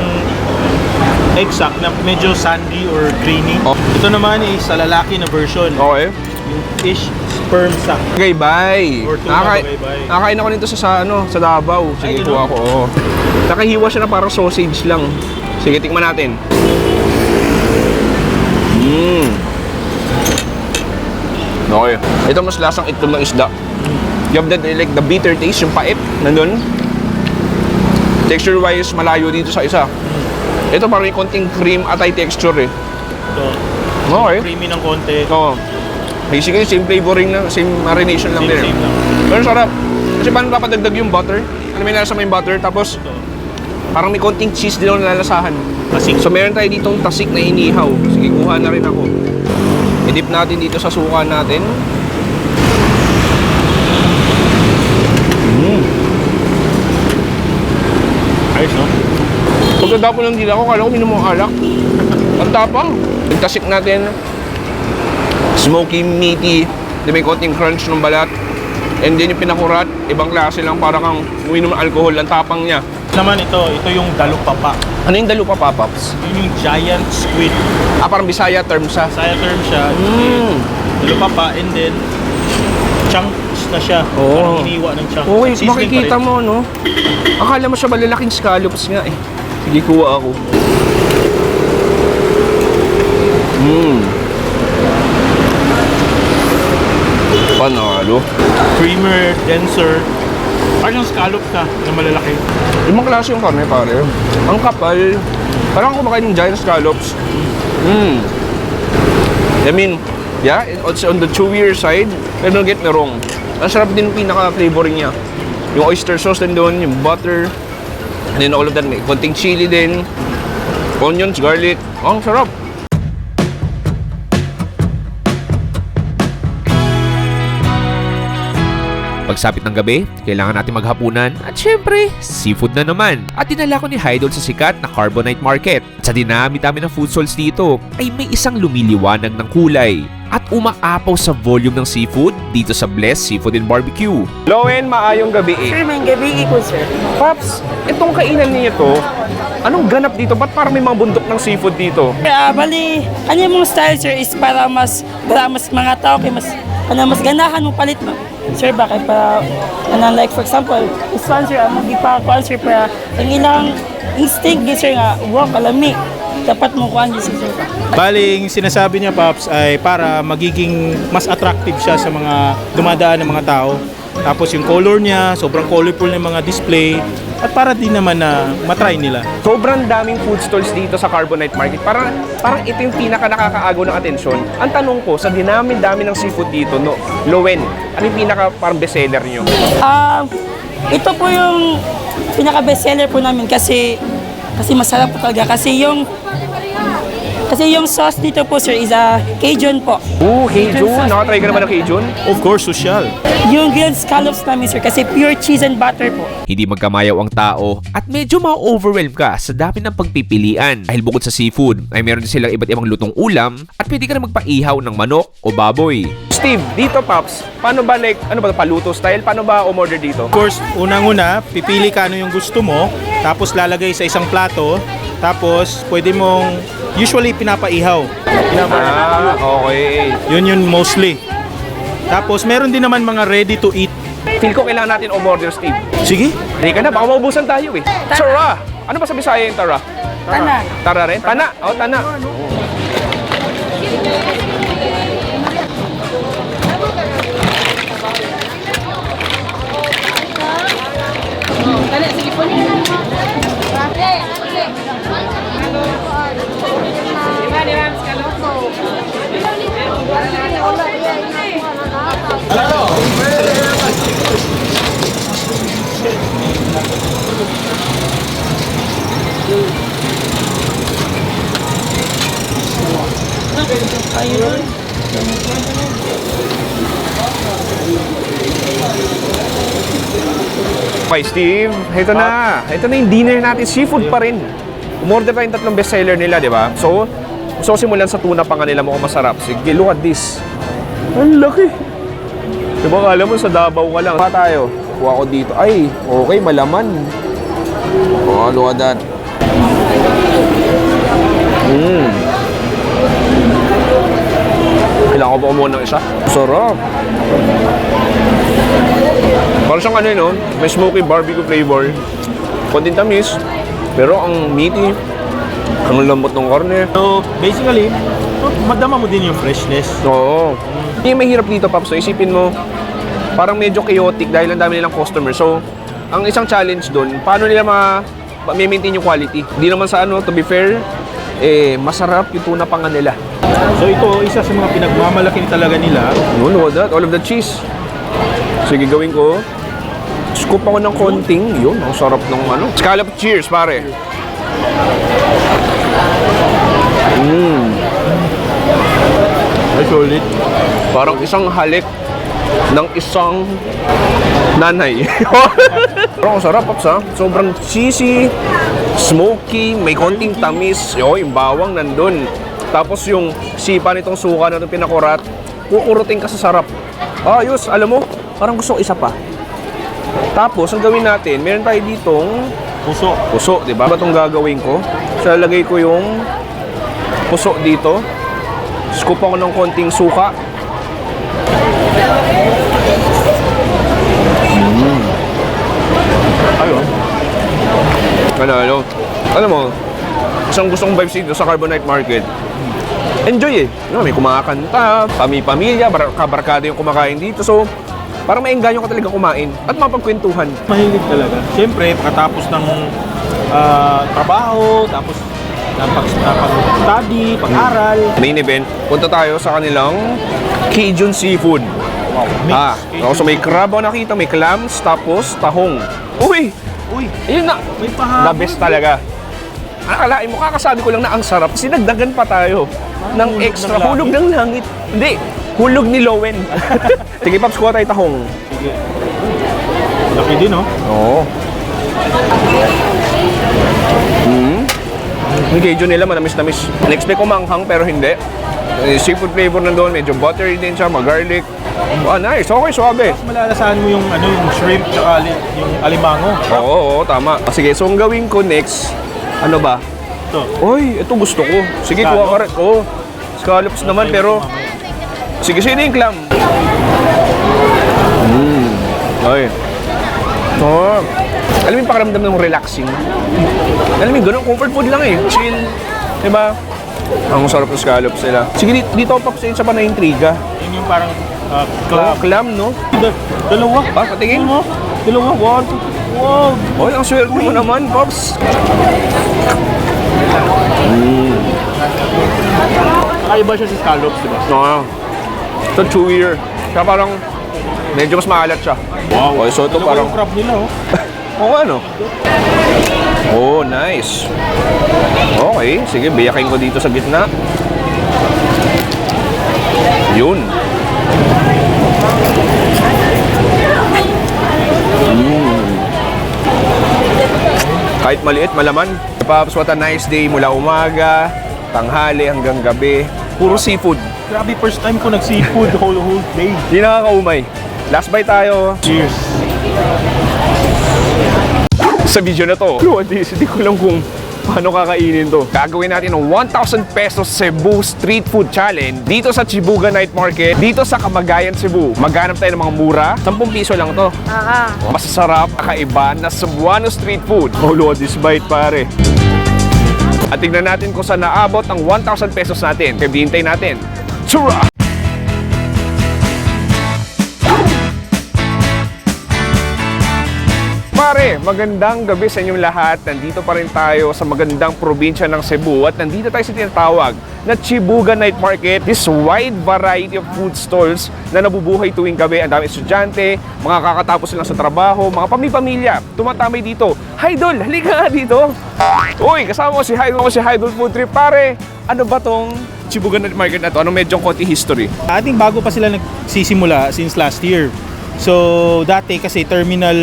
exact na medyo sandy or grainy. Oh. Ito naman is sa lalaki na version. Okay. Yung fish sperm sack. Gaybay. Or tuna gaybay. Nakakain ako nito sa Davao. Sige, Ay, kuha ko. Oo. Nakahiwa siya na parang sausage lang. Sige, tikman natin. Okay. Ito mas lasang itlog ng isda. You have the bitter taste, yung pait, nandun. Texture-wise, malayo dito sa isa. Ito parang yung konting cream atay texture eh. Ito. Okay. Creamy ng konti. Oo. Basically, same flavoring na, same marination lang din. Same lang. Pero sarap. Kasi paano papadagdag yung butter? Ano may nalasa mo yung butter? Tapos, parang may konting cheese din ako nalalasahan. Tasik. So, meron tayo ditong tasik na inihaw. Sige, kuha na rin ako. I-dip natin dito sa suka natin. Ayos, no? Pagkadapo ng dila ko, kala ko minum ang alak. Ang tapang. Yung tasik natin, smoky, meaty, di may konting crunch ng balat. And then yung pinakurat, ibang klase lang, parang kang uminom ng alcohol, ang tapang niya. Naman ito yung dalupapa. Ano yung dalupa, Papaps? Yun yung giant squid. Parang Bisaya term sa. Saya term siya. Dalupapa and then chunks na siya. Oo. Parang iniwa ng chunks. Okay, Seasoning makikita pa rin. mo, no? Akala mo siya malalaking scallops nga eh. Sige, kuha ako. Panalo. Creamer, denser. Parang scallop ka na malalaki. Ibang klase yung karne, pare. Ang kapal. Parang kumakain ng giant scallops. I mean, yeah, it's on the chewier side. Pero don't get me wrong. Ang sarap din yung pinaka-flavoring niya. Yung oyster sauce din doon, yung butter. And then all of that, may konting chili din. Onions, garlic. Oh, ang sarap. Pagsapit ng gabi, kailangan natin maghapunan at syempre, seafood na naman. At dinala ko ni Haidol sa sikat na Carbonite Market. At sa dinami-dami ng food stalls dito, ay may isang lumiliwanag ng kulay at umaapaw sa volume ng seafood dito sa Bless Seafood and Barbecue. Lowen, maayong gabi eh. Sir, may gabi ko, sir. Paps, itong kainan niyo to, anong ganap dito? Ba't parang may mga bundok ng seafood dito? Bali, kanya mong style, sir, is para mas mga tao, kay mas ganahan mo palit mo. Sir, bakit para, like for example, this one, sir, magipakakuan, sir, para ang ilang instinct, sir, nga, kalami. Dapat mo kuhan, sir. Bali, yung sinasabi niya, Paps, ay para magiging mas attractive siya sa mga dumadaan ng mga tao. Tapos yung color niya, sobrang colorful ng mga display. At para din naman na matry nila. Sobrang daming food stalls dito sa Carbonite Market. Parang ito yung pinaka nakakaagaw ng atensyon. Ang tanong ko, sa dinami-dami ng seafood dito, no, Lowen, ano yung pinaka parang bestseller nyo? Ito po yung pinaka-bestseller po namin kasi masarap po talaga. Kasi yung sauce dito po, sir, is Cajun po. Cajun? Nakatry ka naman ng Cajun? Of course, social. Yung grilled scallops namin, sir, kasi pure cheese and butter po. Hindi magkamayaw ang tao at medyo ma-overwhelm ka sa dami ng pagpipilian. Dahil bukod sa seafood, ay meron din silang iba't ibang lutong ulam at pwede ka na magpaihaw ng manok o baboy. Steve, dito, Paps, paano ba paluto style? Paano ba umorder dito? Of course, unang-una, pipili ka ano yung gusto mo, tapos lalagay sa isang plato, tapos pwede mong, usually pinapaihaw. Okay. Yun mostly. Tapos meron din naman mga ready to eat. Feel ko kailangan natin umorder, Steve. Sige. Hindi ka na, baka maubusan tayo eh. Tara! Ano ba sa Bisaya yung tara? Tana. Tara rin? Tana? Tana. Okay, Steve. Ito na yung dinner natin. Seafood pa rin. Umorder tayong 3 bestseller nila, di ba? So simulan sa tuna pa nga nila mukhang masarap. Sige, look at this. Ang laki. Diba, alam mo, sa Davao ka lang. Pa tayo. Kuha ko dito. Ay, okay, malaman. Oh, look at that. Kailangan ko ba kumuha ng isa? Sarap. Parang siyang ano yun, no? May smoky barbecue flavor. Konting tamis. Pero ang meaty. Ang lambot ng karne. So, basically, madama mo din yung freshness. Oo. Yung mahirap dito, Paps. So, isipin mo, parang medyo chaotic dahil ang dami nilang customer. So, ang isang challenge doon, paano nila ma-maintain yung quality? Hindi naman sa ano, to be fair, masarap yung tuna panga nila. So, ito, isa sa mga pinagmamalaking talaga nila. No, look at that. All of the cheese. Sige, gawin ko. Scoop ako ng konting. Yun, ang sarap ng ano. Scallop cheers, pare. Ay, solid. Parang isang halik ng isang nanay. Pero ang sarap, Paps, ha? Sobrang cheesy, smoky, may konting tamis. Yung bawang nandun. Tapos yung sipa nitong suka na itong pinakurat, kukurutin ka sa sarap. Ayos, alam mo, parang gusto ko isa pa. Tapos, ang gawin natin, meron tayo ditong puso, di ba? Ba itong gagawin ko? So, lagay ko yung puso dito. Scoop ako ng konting suka. Ayun. Alam mo, isang gustong vibes dito sa Carbonite Market. Enjoy eh. May kumakanta, pamilya, kabarkada yung kumakain dito. So, parang maengganyo ka talaga kumain at mapagkwentuhan. Mahilig talaga. Siyempre, pagkatapos ng trabaho, tapos pag-study, pag-aral. Main event, punta tayo sa kanilang Cajun Seafood. Mix. So may crab ako nakita, may clams, tapos tahong. Uy! Ayun na! May pahabol. The best talaga. Akalain mo, kakasabi ko lang na ang sarap. Sinagdagan pa tayo ng extra. Hulog ng langit. Hindi, hulog ni Lowen. Sige, Paps, kuha tayo tahong. Sige. Laki din, oh. Oo. Yung Cajun nila, manamis-namis. Na-expect ko manghang, pero hindi. Seafood flavor nandun, medyo buttery din siya, mag-garlic. Nice. Okay, suabe. Malalasahan mo yung yung shrimp tsaka yung alimango. Oo, tama. Sige, so ang gawin ko next, ano ba? Ito. Uy, ito gusto ko. Sige, kuha ka rin. Oo. Scallops naman, pero... Sige, sino yung clam? Ay. Oh. Alam mo yung pakiramdam ng relaxing? Alam mo yung ganun, comfort food lang eh. Chill. Diba? Ang sarap ng scallops nila. Sige, dito Paps, isa pa na intriga. Yun yung parang Clam, no? Dalawa. Patingin mo? Dalawa. One, two. Wow. Oy, ang swerte mo naman, Pops. Kakaiba siya sa scallops, diba? No. Ito chewier. Kaya parang medyo mas maalat siya. Wow. Okay, so ito Dalawa parang... yung crab nila, oh. Oo, ano? Oh, nice. Okay, sige, biyakin ko dito sa gitna. Yun. Kahit maliit, malaman. Pops, what a nice day mula umaga, tanghali hanggang gabi. Puro seafood. Grabe, first time ko nag-seafood the whole day. Hindi nakakaumay. Last bite tayo. Cheers. Sa video na to, hindi ko alam kung paano kakainin to. Gagawin natin ng 1,000 pesos Cebu Street Food Challenge dito sa Chibuga Night Market, dito sa Camagayan, Cebu. Maghanap tayo ng mga mura. 10 piso lang to. Masasarap, kakaiba na Cebuano street food. Oh, look at this bite, pare. At tignan natin kung saan naabot ang 1,000 pesos natin. Kaya bihintay natin. Tsura! Pare, magandang gabi sa inyong lahat. Nandito pa rin tayo sa magandang probinsya ng Cebu at nandito tayo sa tinatawag na Chibuga Night Market. This wide variety of food stalls na nabubuhay tuwing gabi. Ang dami estudyante, mga kakatapos lang sa trabaho, mga pamilya, tumatamay dito. Idol, halika nga dito. Uy, kasama ko si Idol Food Trip. Pare, ano ba tong Chibuga Night Market na to? Anong medyo konti history? Ating bago pa sila nagsisimula since last year. So, dati kasi terminal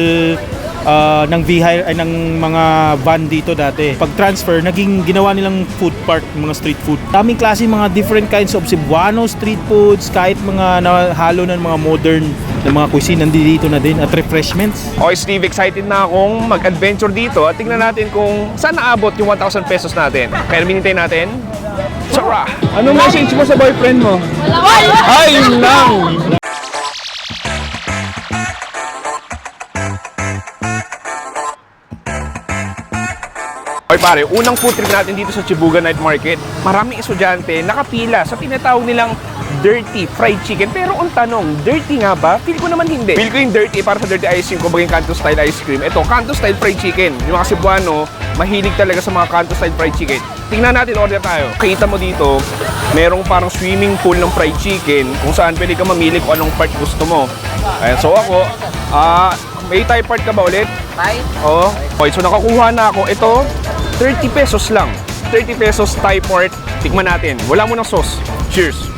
ng ng mga van dito dati. Pag transfer, naging ginawa nilang food park, mga street food. Daming klase, mga different kinds of Cebuano street foods, kahit mga halo ng mga modern na mga cuisine nandito na din, at refreshments. Okay, Steve, excited na akong mag-adventure dito at tingnan natin kung saan naabot yung 1,000 pesos natin. Kaya minintay natin. Tara! Anong message mo sa boyfriend mo? Ay lang! Oy pare, unang food trip natin dito sa Chibuga Night Market. Maraming estudyante nakapila sa tinatawag nilang dirty fried chicken. Pero ang tanong, dirty nga ba? Feel ko naman hindi. Feel ko yung dirty para sa dirty ice cream, kumbaga yung Kanto style ice cream. Ito, Kanto style fried chicken. Yung mga Cebuano, mahilig talaga sa mga Kanto style fried chicken. Tingnan natin, order tayo. Kita mo dito, merong parang swimming pool ng fried chicken kung saan pwede ka mamili kung anong part gusto mo. Ayan, so ako, may Thai part ka ba ulit? Thai? Oo. Okay, so nakakuha na ako. Ito, 30 pesos lang. 30 pesos Thai part. Tikman natin. Wala mo ng sauce. Cheers.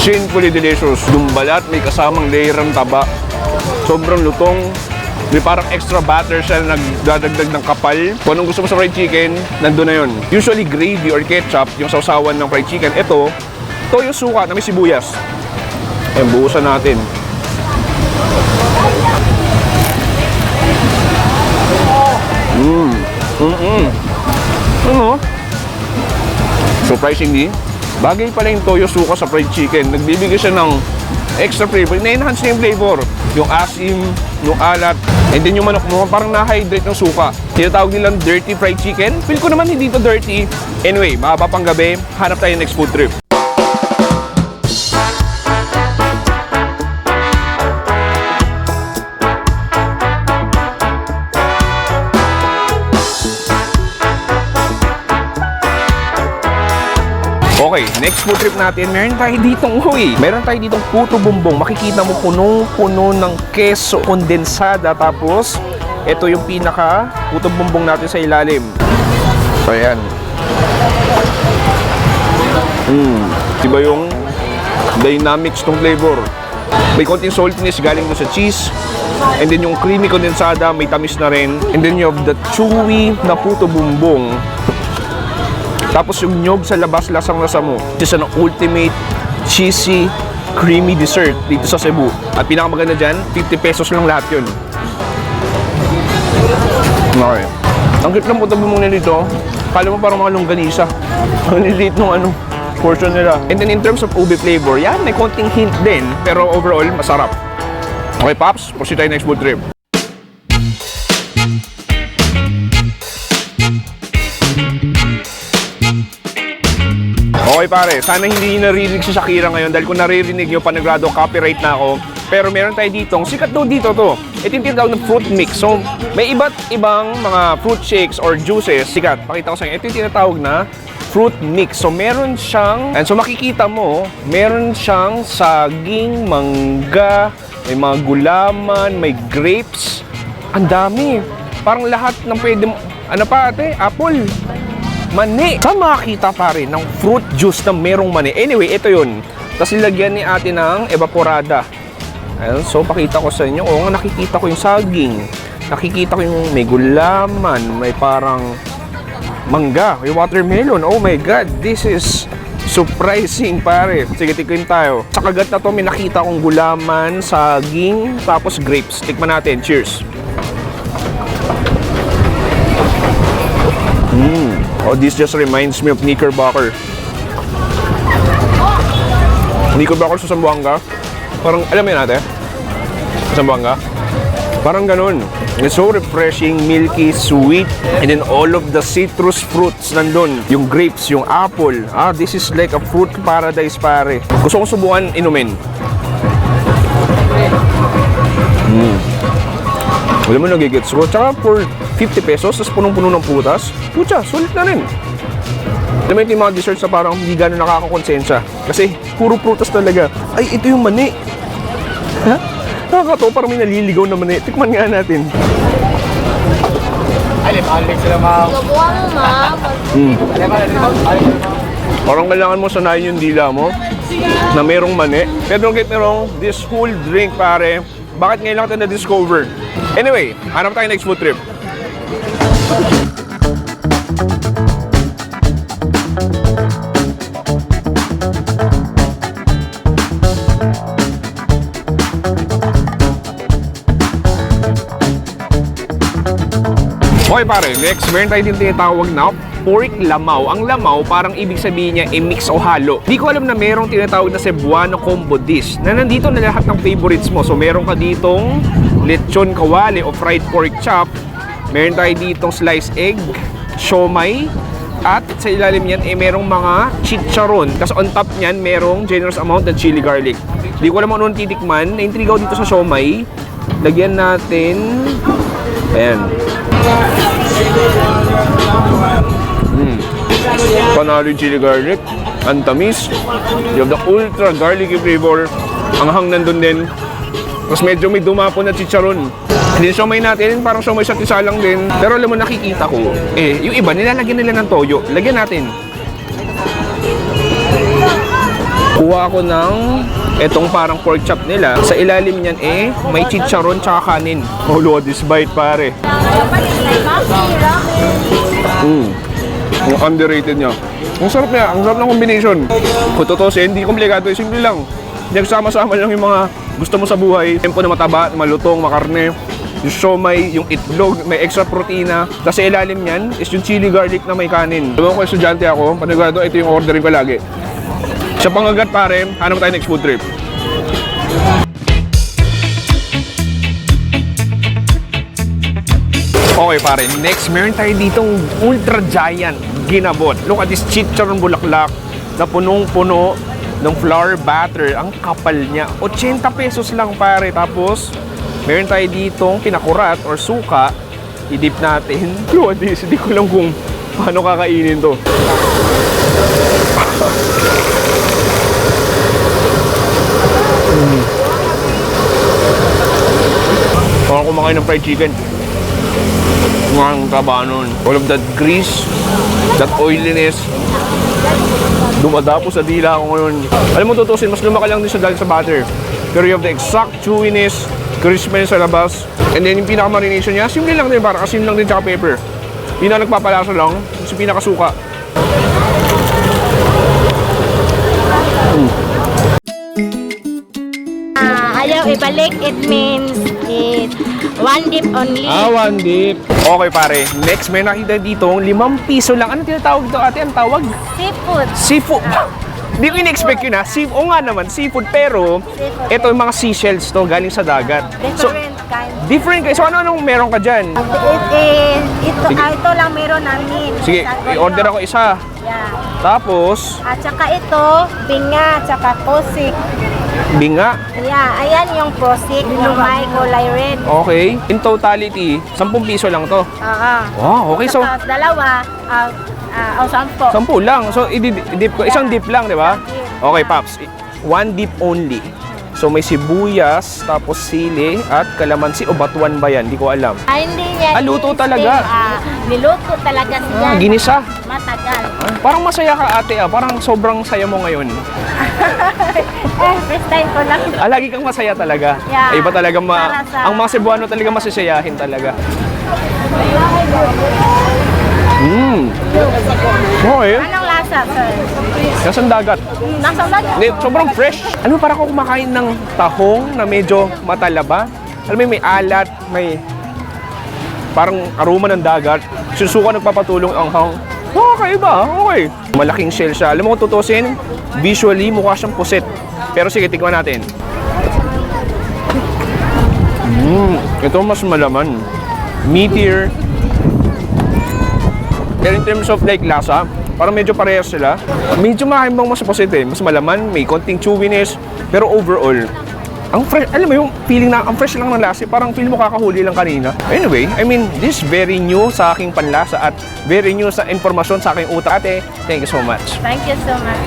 Sinfully delicious. Yung balat, may kasamang layer ng taba. Sobrang lutong. May parang extra butter siya na nagdadagdag ng kapal. Kung anong gusto mo sa fried chicken, nandun na yun. Usually gravy or ketchup, yung sausawan ng fried chicken. Ito, toyo suka na may sibuyas. Ayan, buhusan natin. Ano? Surprisingly, bagay pala yung toyo suka sa fried chicken. Nagbibigay siya ng extra flavor. Na-enhance niya yung flavor. Yung asim, yung alat, and then yung manok mo, parang na-hydrate ng suka. Tinatawag nilang dirty fried chicken. Feel ko naman hindi to dirty. Anyway, mahaba pang gabi, hanap tayo next food trip. Okay, next food trip natin, meron tayo ditong meron tayo ditong puto bumbong. Makikita mo punong-puno ng keso kondensada. Tapos, ito yung pinaka puto bumbong natin sa ilalim. So, ayan. Diba yung dynamics ng flavor? May konting saltiness galing doon sa cheese. And then yung creamy kondensada, may tamis na rin. And then you have the chewy na puto bumbong. Tapos yung nyog sa labas, lasang-lasa mo. This is an ultimate cheesy, creamy dessert dito sa Cebu. At pinakamaganda dyan, 50 pesos lang lahat yun. Okay. Ang cute lang puto bumbong nila dito. Kala mo parang mga longganisa. Ang liliit nung portion nila. And then in terms of ube flavor, yan, may konting hint din. Pero overall, masarap. Okay, Pops, proceed tayo next food trip. Okay pare, sana hindi nyo naririnig si Shakira ngayon dahil kung naririnig nyo, panigurado copyright na ako. Pero meron tayo ditong, sikat daw dito to. Ito yung tinatawag ng fruit mix. So, may iba't ibang mga fruit shakes or juices. Sikat, pakita ko sa inyo. Ito yung tinatawag na fruit mix. So, meron siyang, and so makikita mo, meron siyang saging, mangga, may mga gulaman, may grapes. Ang dami. Parang lahat ng pwede mo, ano pa ate? Apple. Mani. Saan makakita pa rin ng fruit juice na merong mani? Anyway, ito yun. Tapos ilagyan ni ate ng evaporada. Ayun, so pakita ko sa inyo. Oo nga, nakikita ko yung saging. Nakikita ko yung may gulaman. May parang mangga. Yung watermelon. Oh my God, this is surprising pare. Sige, tikman tayo. Sa kagat na to, may nakita kong gulaman, saging, tapos grapes. Tikman natin. Cheers. Oh, this just reminds me of Knickerbocker. Knickerbocker sa Zamboanga. Parang, alam mo yun ate? Zamboanga? Parang ganun. It's so refreshing, milky, sweet, and then all of the citrus fruits nandun. Yung grapes, yung apple. This is like a fruit paradise pare. Gusto kong subukan inumin. Alam mo, nagigets ko. Tsaka for 50 pesos, tapos punong-puno ng putas. Pucha, sulit na rin. Alam mo yung mga desserts na parang hindi gano'n nakakakonsensya. Kasi puro prutas talaga. Ay, ito yung mani. Ha? Nakakatawa, parang may naliligaw na mani. Tikman nga natin. Subukan mo, ma. Parang kailangan mo sanayin yung dila mo. na merong mani. Pero don't get me wrong, this whole drink pare, bakit ngayon lang ito na-discover? Anyway, hanap tayo next food trip. Okay pare, next meron tayo din tinatawag na pork lamaw. Ang lamaw, parang ibig sabihin niya mix o halo. Di ko alam na merong tinatawag na Cebuano combo dish na nandito na lahat ng favorites mo. So meron ka ditong lechon kawali o fried pork chop. Meron tayo ditong sliced egg, siomay, at sa ilalim niyan merong mga chicharon. Tapos on top niyan merong generous amount ng chili garlic. Di ko alam kung anong titikman. Na-intrigaw dito sa siomay. Lagyan natin. Ayan. Panalo yung chili garlic. Ang tamis. You have the ultra garlicky flavor. Ang hang nandun din. Tapos medyo may dumapo na chicharon. Hindi siomay natin, parang siomay sa tisa lang din. Pero alam mo, nakikita ko, yung iba, nilalagyan nila ng toyo. Lagyan natin. Kuha ako ng etong parang pork chop nila. Sa ilalim niyan, may chicharon tsaka kanin. Oh, look at this bite, pare. Ang underrated niya. Ang sarap niya, ang sarap ng combination. Kung tutusin, hindi komplikado, simple lang. Nagsama-sama lang yung mga gusto mo sa buhay. Tempo na mataba, malutong, makarne. Yung siomay, yung itlog, may extra protina. Kasi ilalim niyan is yung chili garlic na may kanin. Alam ko, estudyante ako, panigurado, ito yung ordering ko lagi. Sa pangagat pare, hanap tayo next food trip. Okay pare, next meron tayo ditong ultra giant ginabot. Look at this chicharon bulaklak na punong-puno ng flour batter. Ang kapal niya. 80 pesos lang pare. Tapos, meron tayo ditong pinakurat or suka. I-dip natin. Look at this. Hindi ko lang kung paano kakainin to. Parang kumakain ng fried chicken. Ang taba nun. All of that grease, that oiliness, dumadapo sa dila ko ngayon. Alam mo, tutusin, mas lumaki lang din siya dahil sa butter. Pero you have the exact chewiness, crispiness sa labas. And then yung pinaka-marination niya, simple lang din, parang asin lang din tsaka pepper. Nagpapalasa lang, yung pinakasuka. Ayaw ibalik, it means one dip only. One dip. Okay pare, next may nakita dito, 5 piso lang. Ano tinatawag ito ate? Ang tawag? Seafood. Seafood. Hindi ko in-expect yun ha. Oo nga naman, seafood. Pero, ito yung mga seashells to, galing sa dagat. Different kind. Different kind. So, ano-anong meron ka dyan? Ito lang meron namin. Sige, i-order ako isa. Yeah. Tapos, At saka ito, binga, tsaka posik. binga. Yeah, ayan yung posik na may kulay red. Okay. In totality, 10 piso lang to. Wow, okay. So, Tapos dalawa, 10. 10 lang. So, i-dip ko. Isang dip lang, di ba? Okay, Paps. 1 dip only. So, may sibuyas, tapos sili, at kalamansi o batuan ba yan? Di ko alam. Hindi niya. Luto talaga. Niluto talaga siya. Ginisa. Matagal. Parang masaya ka ate Parang sobrang saya mo ngayon. First time ko lang. Lagi kang masaya talaga. Yeah. Iba talaga Para sa- ang mga Cebuano talaga masisayahin talaga. Okay. Anong lasa, sir? Nasaan dagat? Nasa dagat. Hindi, sobrang fresh. Ano, parang ako kumakain ng tahong na medyo matalaba. Alam mo, may alat, may parang aroma ng dagat. Susuka nagpapatulong ang hang. Okay ba? Okay. Malaking shell siya. Alam mo kung tutusin, visually mukha siyang puset. Pero sige, tikman natin. Ito mas malaman. Meatier. Pero in terms of like lasa, parang medyo parehas sila. Medyo mahimbang mas puset Mas malaman, may konting chewiness. Pero overall, ang fresh, alam mo yung feeling na ang fresh lang ng lasa, parang feel mo kakahuli lang kanina. Anyway, I mean, this very new sa aking panlasa at very new sa informasyon sa aking utak. Ate, thank you so much. Thank you so much.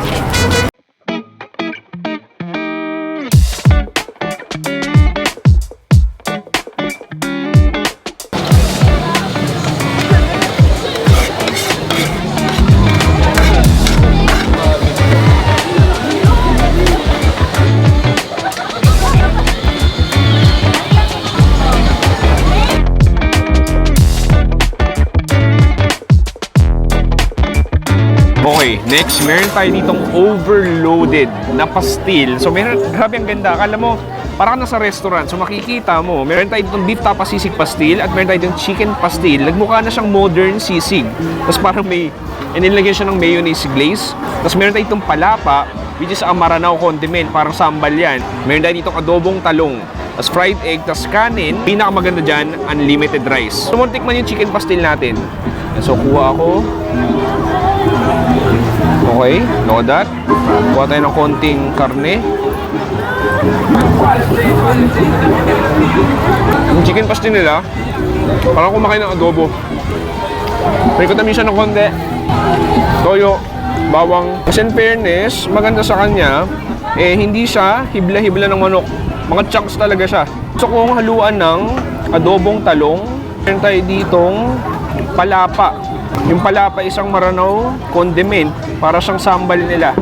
Okay, next, meron tayo ditong overloaded na pastil. So, meron, grabe ang ganda. Akala mo, parang nasa restaurant. So, makikita mo, meron tayo ditong beef tapa sisig pastil at meron tayo ditong chicken pastil. Nagmukha na siyang modern sisig. Tapos parang may, inilagyan siya ng mayonnaise glaze. Tapos meron tayo ditong palapa, which is ang Maranao condiment. Parang sambal yan. Meron tayo ditong adobong talong. Tapos fried egg, tapos kanin. Pinakamaganda dyan, unlimited rice. So, tikman yung chicken pastil natin. So, kuha ako. Okay, load that. Kuha tayo ng konting karne. Yung chicken pastil nila, parang kumakain ng adobo. May katamis siya ng konti. Toyo, bawang. Kasi in fairness, maganda sa kanya, hindi siya hibla-hibla ng manok. Mga chunks talaga siya. So kung haluan ng adobong talong, meron tayo ditong palapa. Yung palapa isang Maranao condiment para siyang sambal nila.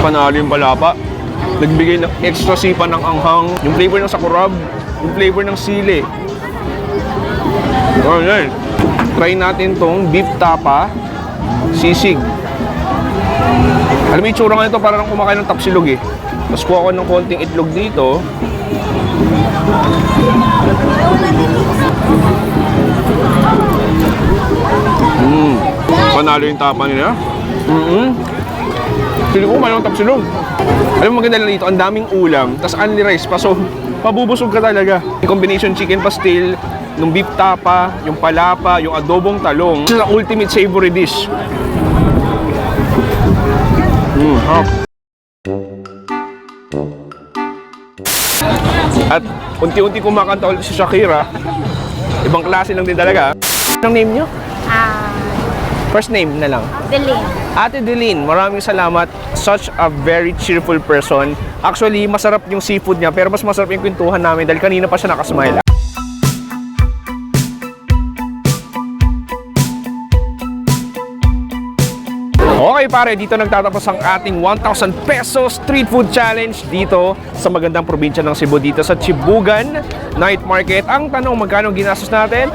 Panalo yung palapa. Nagbigay ng extra sipa ng anghang. Yung flavor ng sakurab, yung flavor ng sili. Alright. Try natin tong beef tapa sisig. Alam mo yung tsura nga ito, parang kumakain ng tapsilog eh. Tapos kuha ko ng konting itlog dito. Panalo yung tapa nila. Pili ko kumain ng tapsilog. Alam mo maganda lang dito, ang daming ulam, tapos only rice pa, so pabubusog ka talaga. Yung combination chicken pastil, yung beef tapa, yung palapa, yung adobong talong. This is the ultimate savory dish. At unti-unti kumakanta ulit si Shakira. Ibang klase lang din talaga. Anong name nyo? First name na lang. Delin. Ate Delin, maraming salamat. Such a very cheerful person. Actually, masarap yung seafood niya, pero mas masarap yung kwentuhan namin dahil kanina pa siya nakasmile. Okay pare, dito nagtatapos ang ating 1,000 pesos street food challenge dito sa magandang probinsya ng Cebu, dito sa Chibugan Night Market. Ang tanong, magkano ginastos natin?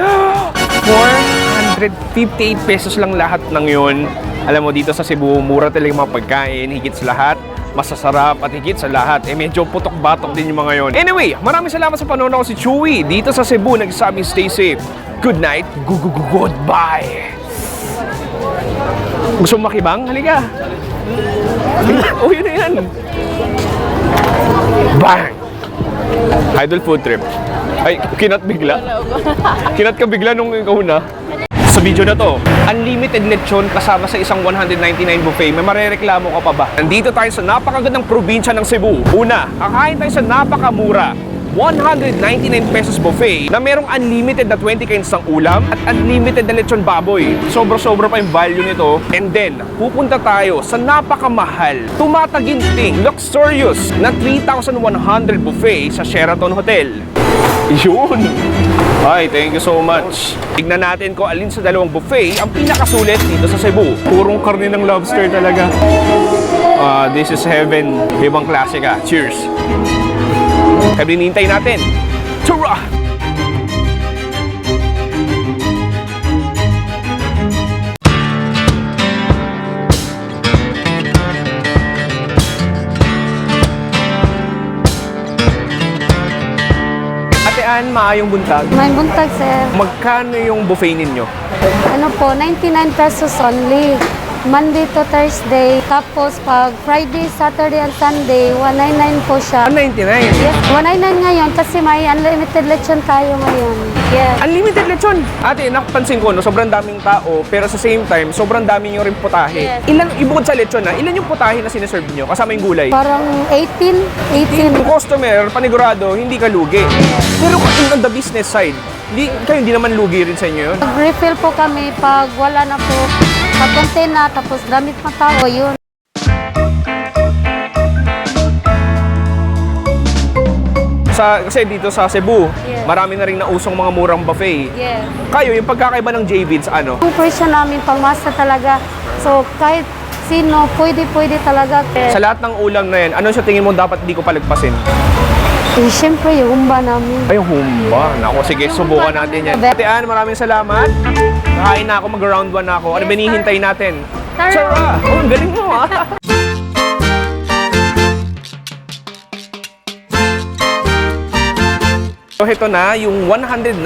458 pesos lang lahat ng yun. Alam mo, dito sa Cebu, mura talaga yung mga pagkain, higit sa lahat, masasarap at higit sa lahat. Medyo putok-batok din yung mga yun. Anyway, maraming salamat sa panonood ko si Chewy dito sa Cebu. Nagsasabing stay safe. Good night. Goodbye. Gusto mo makibang? Halika. Oh, yun na yan. Bang! Idol food trip. Ay, kinat bigla. Kinat ka bigla nung ikaw na. Sa video na to, unlimited lechon kasama sa isang 199 buffet. May marereklamo ka pa ba? Nandito tayo sa napakagandang probinsya ng Cebu. Una, kakain tayo sa napakamura 199 pesos buffet na merong unlimited na 20 kinds ng ulam at unlimited na lechon baboy. Sobra-sobra pa yung value nito. And then, pupunta tayo sa napakamahal, tumataginting, luxurious na 3,100 buffet sa Sheraton Hotel. Yun! Ay, thank you so much. Tignan natin kung alin sa dalawang buffet ang pinakasulit dito sa Cebu. Purong karne ng lobster talaga. This is heaven. Ibang klase ka. Cheers! Kaya hinihintay natin. Tara! Ate Ann, maayong buntag. May buntag, sir. Magkano yung buffet ninyo? Ano po, 99 pesos only. Monday to Thursday. Tapos pag Friday, Saturday, and Sunday, 199 po siya. 199. Yes, 199 ngayon kasi may unlimited lechon tayo ngayon. Yes. Unlimited lechon. Ate, napansin ko, no, sobrang daming tao, pero sa same time, sobrang daming yung rin putahe. Yes. Ilan, ibukod sa lechon na, ilan yung putahe na sineserve nyo? Kasama yung gulay? Parang 18. Yung customer, panigurado, hindi ka lugi. Pero on the business side, hindi naman lugi rin sa inyo yun? Mag-refill po kami pag wala na po. Pag konti na, tapos damit ng tao, yun. Kasi dito sa Cebu, Yes. marami na rin nausong mga murang buffet. Yes. Kayo, yung pagkakaiba ng J-Vids, ano? Yung presyo namin, pangmasa talaga. So, kahit sino, pwede talaga. Sa lahat ng ulam na yan, ano sa tingin mo dapat di ko palagpasin? Eh, syempre, yung humba namin. Ay, humba. Naku, sige, subukan natin yan. Ate Ann, maraming salamat. Nakain na ako, mag-round 1 na ako. Ano ba hinihintay natin? Tara! Oh, ang galing mo, ha? So, ito na, yung 199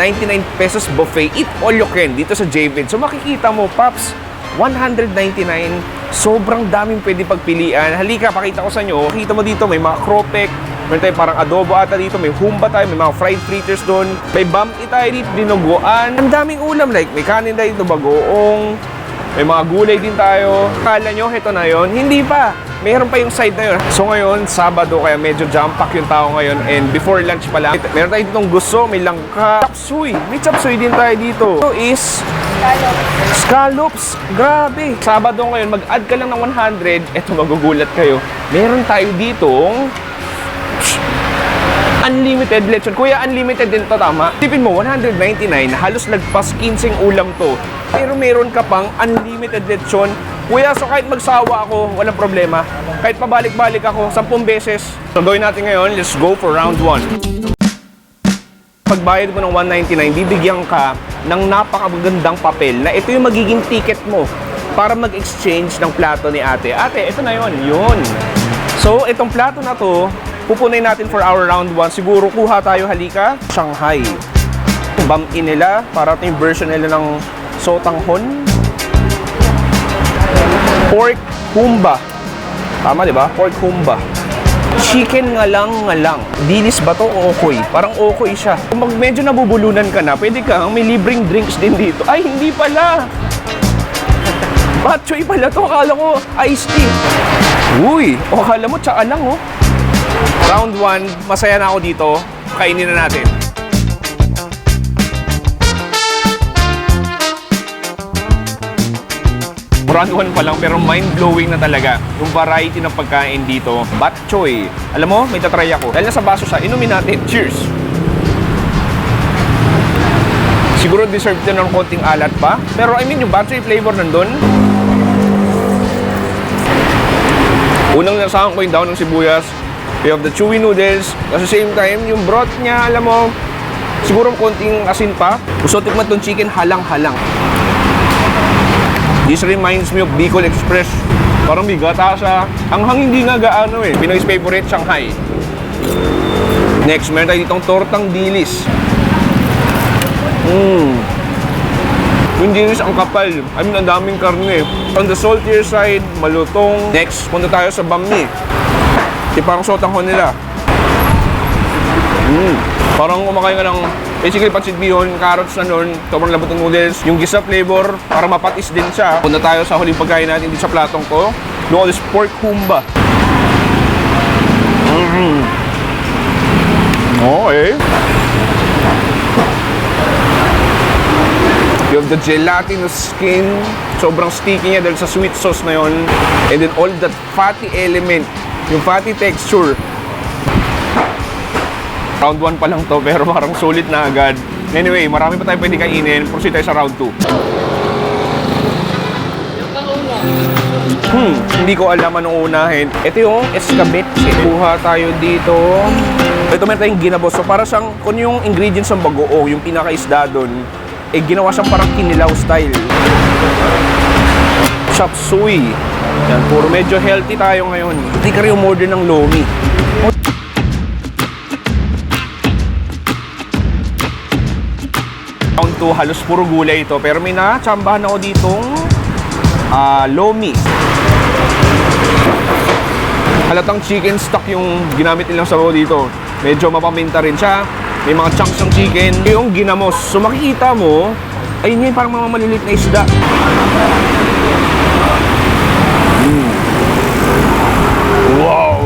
pesos buffet, eat all you can, dito sa JVID. So, makikita mo, Paps, 199, sobrang daming pwede pagpilian. Halika, pakita ko sa inyo. Makita mo dito, may mga kropek, meron tayo parang adobo ata dito, may humba tayo, may mga fried fritters doon, may bamti tayo dito, dinuguan. Ang daming ulam, like may kanin tayo dito, bagoong, may mga gulay din tayo. Kala nyo, ito na yon? Hindi pa. Meron pa yung side na yun. So ngayon, Sabado, kaya medyo jam-pack yung tao ngayon. And before lunch pala, meron tayo ditong gusto, may langka, chapsuy. May chapsuy din tayo dito. Ito is scallops. Grabe. Sabado ngayon, mag-add ka lang ng 100. Eto, magugulat kayo. Meron tayo ditong unlimited lechon. Kuya, unlimited din to, tama? Tipin mo, 199, halos lagpas 15 ulam to. Pero meron ka pang unlimited lechon. Kuya, so kahit magsawa ako, walang problema. Kahit pabalik-balik ako, 10 beses. So gawin natin ngayon, let's go for round 1. Pagbayad mo ng 199, bibigyan ka ng napakagandang papel na ito yung magiging ticket mo para mag-exchange ng plato ni ate. Ate, ito na yun. Yun. So, itong plato na to, pupunay natin for our round 1. Siguro kuha tayo, halika, Shanghai. Bam-in nila, para ito yung version nila ng sotanghon. Pork humba. Tama, di ba? Pork humba. Chicken ngalang-ngalang. Dilis ba to o okoy? Parang okoy siya. Kung medyo nabubulunan ka na, pwede kang may libreng drinks din dito. Ay, hindi pala! Batchoy pala to. Akala ko iced tea. Uy! O, akala mo, tsaka lang, oh. Round 1, masaya na ako dito. Kainin na natin. Round 1 pa lang, pero mind-blowing na talaga yung variety ng pagkain dito. Bok choy. Alam mo, may tatry ako. Dahil nasa baso siya, inumin natin. Cheers! Siguro deserve din ng konting alat pa. Pero I mean, yung bok choy flavor nandun. Unang nasahan ko yung daon ng sibuyas. We have the chewy noodles. At the same time, yung broth niya, alam mo, siguro konting asin pa. Gusto tikman tong chicken, halang-halang. This reminds me of Bicol Express. Parang may gata siya. Ang hindi nga gaano eh. Pinoy's favorite, Shanghai. Next, meron tayo ditong tortang dilis. Yung dilis ang kapal. I mean, ang daming karne. On the saltier side, malutong. Next, punta tayo sa bami. Parang sotanghon nila. Parang kumakain ka ng basically pancit bihon, carrots na nun, sobrang labot ng noodles. Yung gisa flavor, para mapatis din siya. Punta tayo sa huling pagkain natin dito sa platong ko. Look at this pork humba. Okay. You have the gelatinous skin. Sobrang sticky niya dahil sa sweet sauce na yon. And then all that fatty element, yung fatty texture. Round 1 pa lang to, pero parang sulit na agad. Anyway, marami pa tayo pwede kainin. Proceed tayo sa round 2. Hindi ko alam anong unahin. Ito yung escabeche. Kuha tayo dito. Ito meron tayong ginabos. So para siyang, kung yung ingredients ng bagoong, yung pinaka-isda doon, eh ginawa siyang parang kinilaw style. Chop suey. Yan, puro medyo healthy tayo ngayon. Hindi ka rin umorder ng lomi. Round 2, halos puro gulay ito. Pero may natsambahan ako ditong lomi. Halatang chicken stock yung ginamit nilang sabaw dito. Medyo mapaminta rin siya. May mga chunks ng chicken. Yung ginamos. So makikita mo, ayun yun, parang mga maliliit na isda. Wow!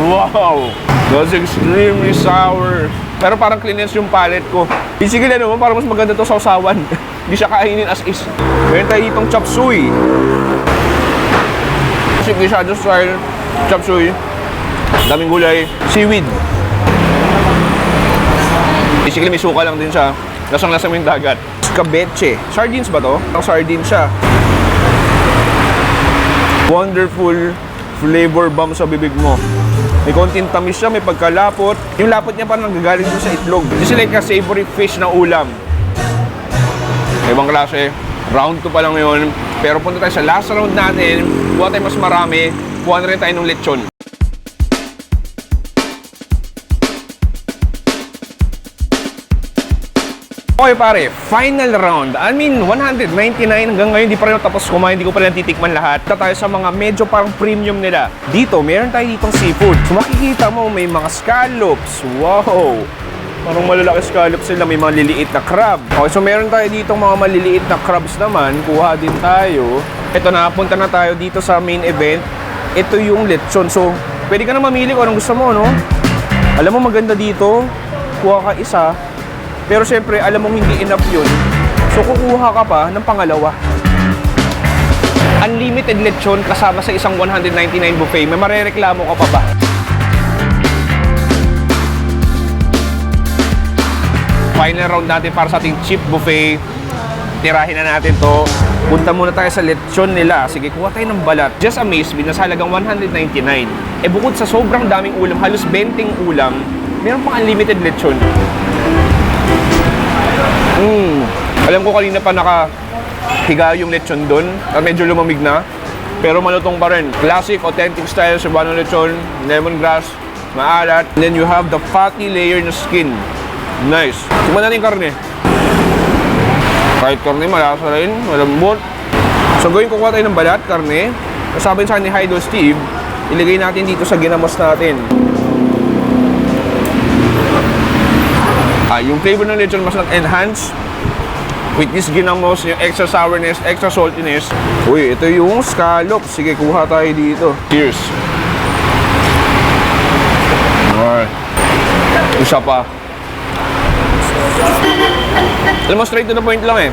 Wow! That's extremely sour. Pero parang cleanest yung palate ko. Basically naman, parang mas maganda to sa usawan. Hindi siya kainin as is. Meron tayo itong chop suey. Significado style, chop suey. Daming gulay. Seaweed. Basically may suka lang din siya. Lasang-lasa mo yung dagat. Escabeche. Sardines ba to? Ang sardine siya. Wonderful flavor bomb sa bibig mo. May konting tamis siya, may pagkalapot. Yung lapot niya parang nanggagaling doon sa itlog. This is like a savory fish na ulam. Ibang klase. Round 2 pa lang yun. Pero punta tayo sa last round natin. Kuha tayo mas marami. Kuha na rin tayo ng lechon. Okay pare, final round. I mean, 199 hanggang ngayon, di pa rin tapos kumain, hindi ko pa rin titikman lahat. Punta tayo sa mga medyo parang premium nila. Dito, meron tayo ditong seafood. So makikita mo, may mga scallops. Wow! Parang malalaki scallops sila, may mga liliit na crab. Okay, so meron tayo ditong mga maliliit na crabs naman. Kuha din tayo. Ito na, punta na tayo dito sa main event. Ito yung lechon. So, pwede ka na mamili kung anong gusto mo, no? Alam mo, maganda dito. Kuha ka isa. Pero syempre, alam mong hindi enough yun. So, kukuha ka pa ng pangalawa. Unlimited lechon kasama sa isang 199 buffet. May marereklamo ka pa ba? Final round natin para sa ating cheap buffet. Tirahin na natin to. Punta muna tayo sa lechon nila. Sige, kuha tayo ng balat. Just amazed me, nasa halagang 199. Eh bukod sa sobrang daming ulam, halos 20 ulam, meron pang unlimited lechon. Alam ko kanina pa nakahiga yung lechon doon at medyo lumamig na. Pero malutong pa rin. Classic, authentic style Cebuano lechon, lemongrass, maalat. And then you have the fatty layer na skin. Nice. Tingnan natin yung karne. Kahit karne, malasa rin, malambot. So gawin kukuha tayo ng balat, karne. Sabi sa ni Idol Steve, ilagay natin dito sa ginamos natin. Yung flavor ng lechon mas nag-enhance with this ginamos, yung extra sourness, extra saltiness. Uy, ito yung scallop. Sige, kuha tayo dito. Cheers. Alright. Isa pa. Alam mo, straight to the point lang eh.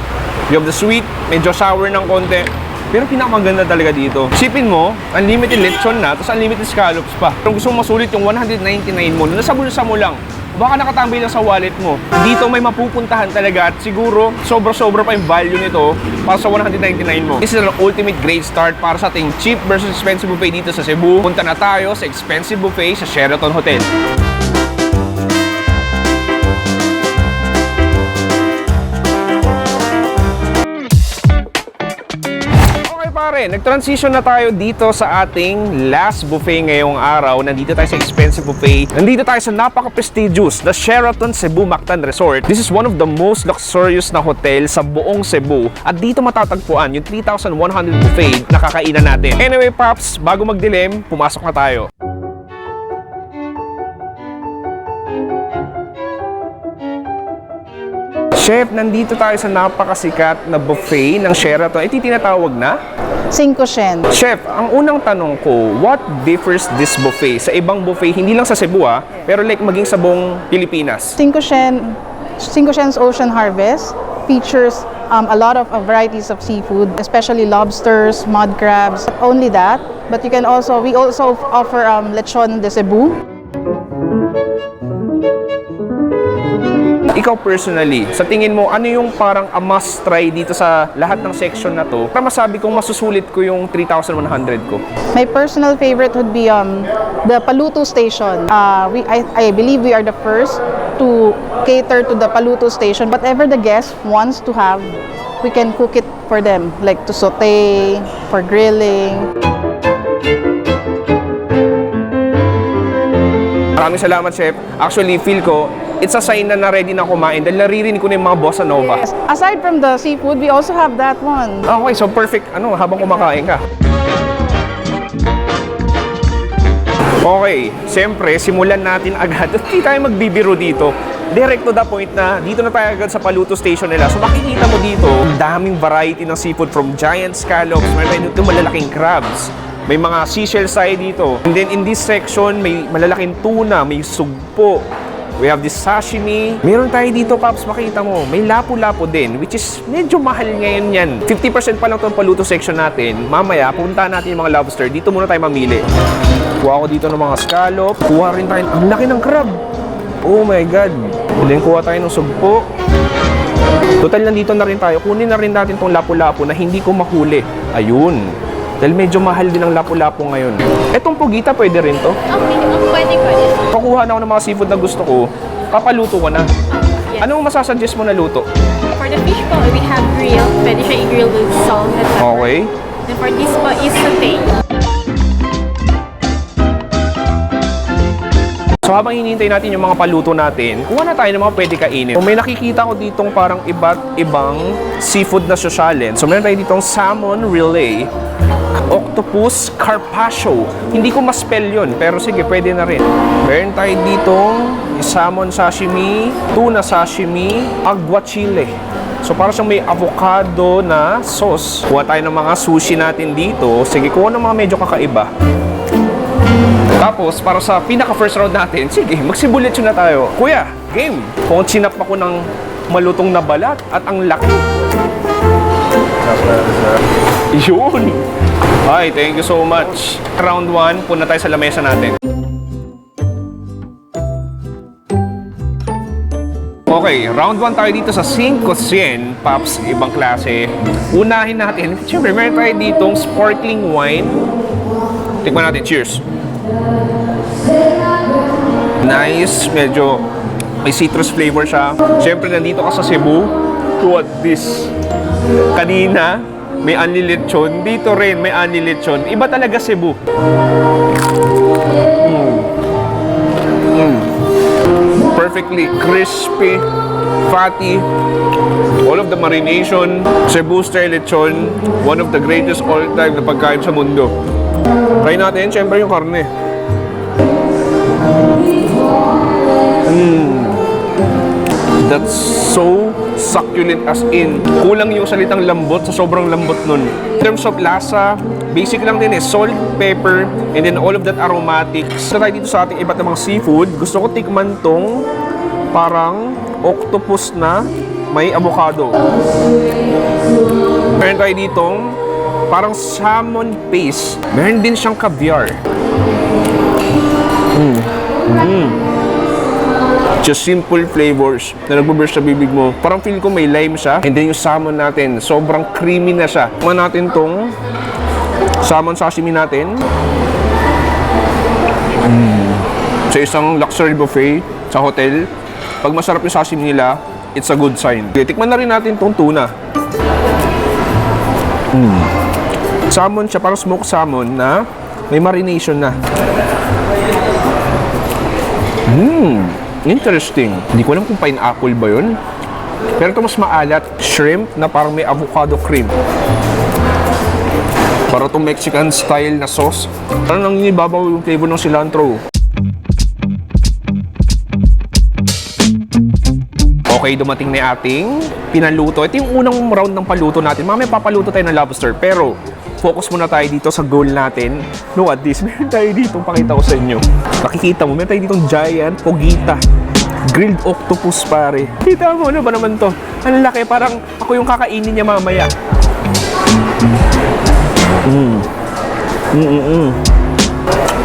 You have the sweet, medyo sour ng konti. Pero pinakamaganda talaga dito. Sipin mo, unlimited lechon na, tapos unlimited scallops pa. Kung gusto mo masulit yung 199 mo, nasa bulsa mo lang, baka nakatambay lang sa wallet mo. Dito may mapupuntahan talaga at siguro sobra-sobra pa yung value nito para sa 199 mo. This is an ultimate great start para sa ating cheap versus expensive buffet dito sa Cebu. Punta na tayo sa expensive buffet sa Sheraton Hotel. Pare, nag-transition na tayo dito sa ating last buffet ngayong araw. Nandito tayo sa expensive buffet. Nandito tayo sa napaka-prestigious, the Sheraton Cebu Mactan Resort. This is one of the most luxurious na hotel sa buong Cebu. At dito matatagpuan yung 3,100 buffet na kakainan natin. Anyway, Pops, bago magdilim, pumasok na tayo. Chef, nandito tayo sa napakasikat na buffet ng Sheraton. Ito tinatawag na? 500. Chef, ang unang tanong ko, what differs this buffet sa ibang buffet, hindi lang sa Cebu pero like maging sa buong Pilipinas? 500's Ocean Harvest features a lot of varieties of seafood, especially lobsters, mud crabs. Not only that, but we also offer lechon de Cebu. Ikaw personally, sa tingin mo, ano yung parang a must try dito sa lahat ng section na to para masabi kong masusulit ko yung 3,100 ko? My personal favorite would be the Paluto Station. I believe we are the first to cater to the Paluto Station. Whatever the guest wants to have, we can cook it for them, like to saute, for grilling. Maraming salamat, Chef. Actually, feel ko, it's a sign na ready na kumain dahil naririnig ko na yung mga bossa nova. Yes. Aside from the seafood, we also have that one. Okay, so perfect. Habang kumakain ka. Okay, siyempre, simulan natin agad. Hindi tayo magbibiro dito. Direct to the point na dito na tayo agad sa Paluto Station nila. So makikita mo dito, daming variety ng seafood from giant scallops, meron dito malalaking crabs. May mga seashells tayo dito. And then in this section, may malalaking tuna, may sugpo. We have this sashimi. Meron tayo dito, Pops, makita mo. May lapu-lapu din, which is medyo mahal ngayon yan. 50% pa lang itong Paluto section natin. Mamaya, pupuntahan natin yung mga lobster. Dito muna tayo mamili. Kuha ko dito ng mga scallop. Kuha rin tayo. Ang laki ng crab. Oh my God. And then kuha tayo ng sugpo. Total, nandito na rin tayo. Kunin na rin natin itong lapu-lapu na hindi ko mahuli. Ayun. Dahil medyo mahal din ang lapu-lapu ngayon. Etong pugita, pwede rin to. Pwede. Pakuha na ako ng mga seafood na gusto ko, papaluto ko na. Yes. Anong masasuggest mo na luto? For the fish po, we have grill. Pwede siya i-grill with salt and pepper. Okay. And for this po is saute. So habang hinihintay natin yung mga paluto natin, kuha na tayo ng mga pwede kainin. So may nakikita ko ditong parang iba't ibang seafood na sosyalin. So meron tayo ditong salmon relay, octopus carpaccio. Hindi ko ma-spell yun, pero sige, pwede na rin. Meron tayo ditong salmon sashimi, tuna sashimi, aguachile. So para siyang may avocado na sauce. Kuha tayo ng mga sushi natin dito. Sige, kuha ng mga medyo kakaiba. Tapos, para sa pinaka-first round natin, sige, magsibulitsyon na tayo. Kuya, game! Kung sinap ako ng malutong na balat at ang laki. Yun! Ay, thank you so much. Round 1, punta tayo sa lamesa natin. Okay, round 1 tayo dito sa 500, Pops, ibang klase. Unahin natin, siyempre, meron tayo ditong sparkling wine. Tikman natin, cheers! Nice, medyo may citrus flavor siya. Siyempre, nandito ka sa Cebu. Look at this. Kanina, may ani lechon. Dito rin, may ani lechon. Iba talaga Cebu. Perfectly crispy, fatty. All of the marination. Cebu style lechon. One of the greatest all-time na pagkain sa mundo. Try natin, siyempre, yung karne. That's so succulent as in. Kulang yung salitang lambot sa sobrang lambot nun. In terms of lasa, basic lang din salt, pepper, and then all of that aromatics. So tayo dito sa ating iba't ibang seafood, gusto ko tikman tong parang octopus na may avocado. Meron tayo ditong parang salmon paste. Meron din siyang caviar. Just simple flavors na nagbo-burst sa bibig mo. Parang feel ko may lime siya. And then yung salmon natin, sobrang creamy na siya. Kuha natin tong salmon sashimi natin. Sa isang luxury buffet sa hotel, pag masarap yung sashimi nila, it's a good sign. Okay, tikman na rin natin tong tuna. Salmon siya, parang smoked salmon na may marination na. Interesting. Hindi ko alam kung pineapple ba yun. Pero ito mas maalat. Shrimp na parang may avocado cream. Para itong Mexican style na sauce. Parang nangingibabaw yung flavor ng cilantro. Okay, dumating na yung ating pinaluto. Ito yung unang round ng paluto natin. Mamaya papaluto tayo ng lobster. Pero focus muna tayo dito sa goal natin. Look at this. Meron tayo dito, pakita ko sa inyo. Makikita mo, meron tayo ditong giant pogita. Grilled octopus, pare. Kita mo, ano ba naman to? Ang laki, parang ako yung kakainin niya mamaya.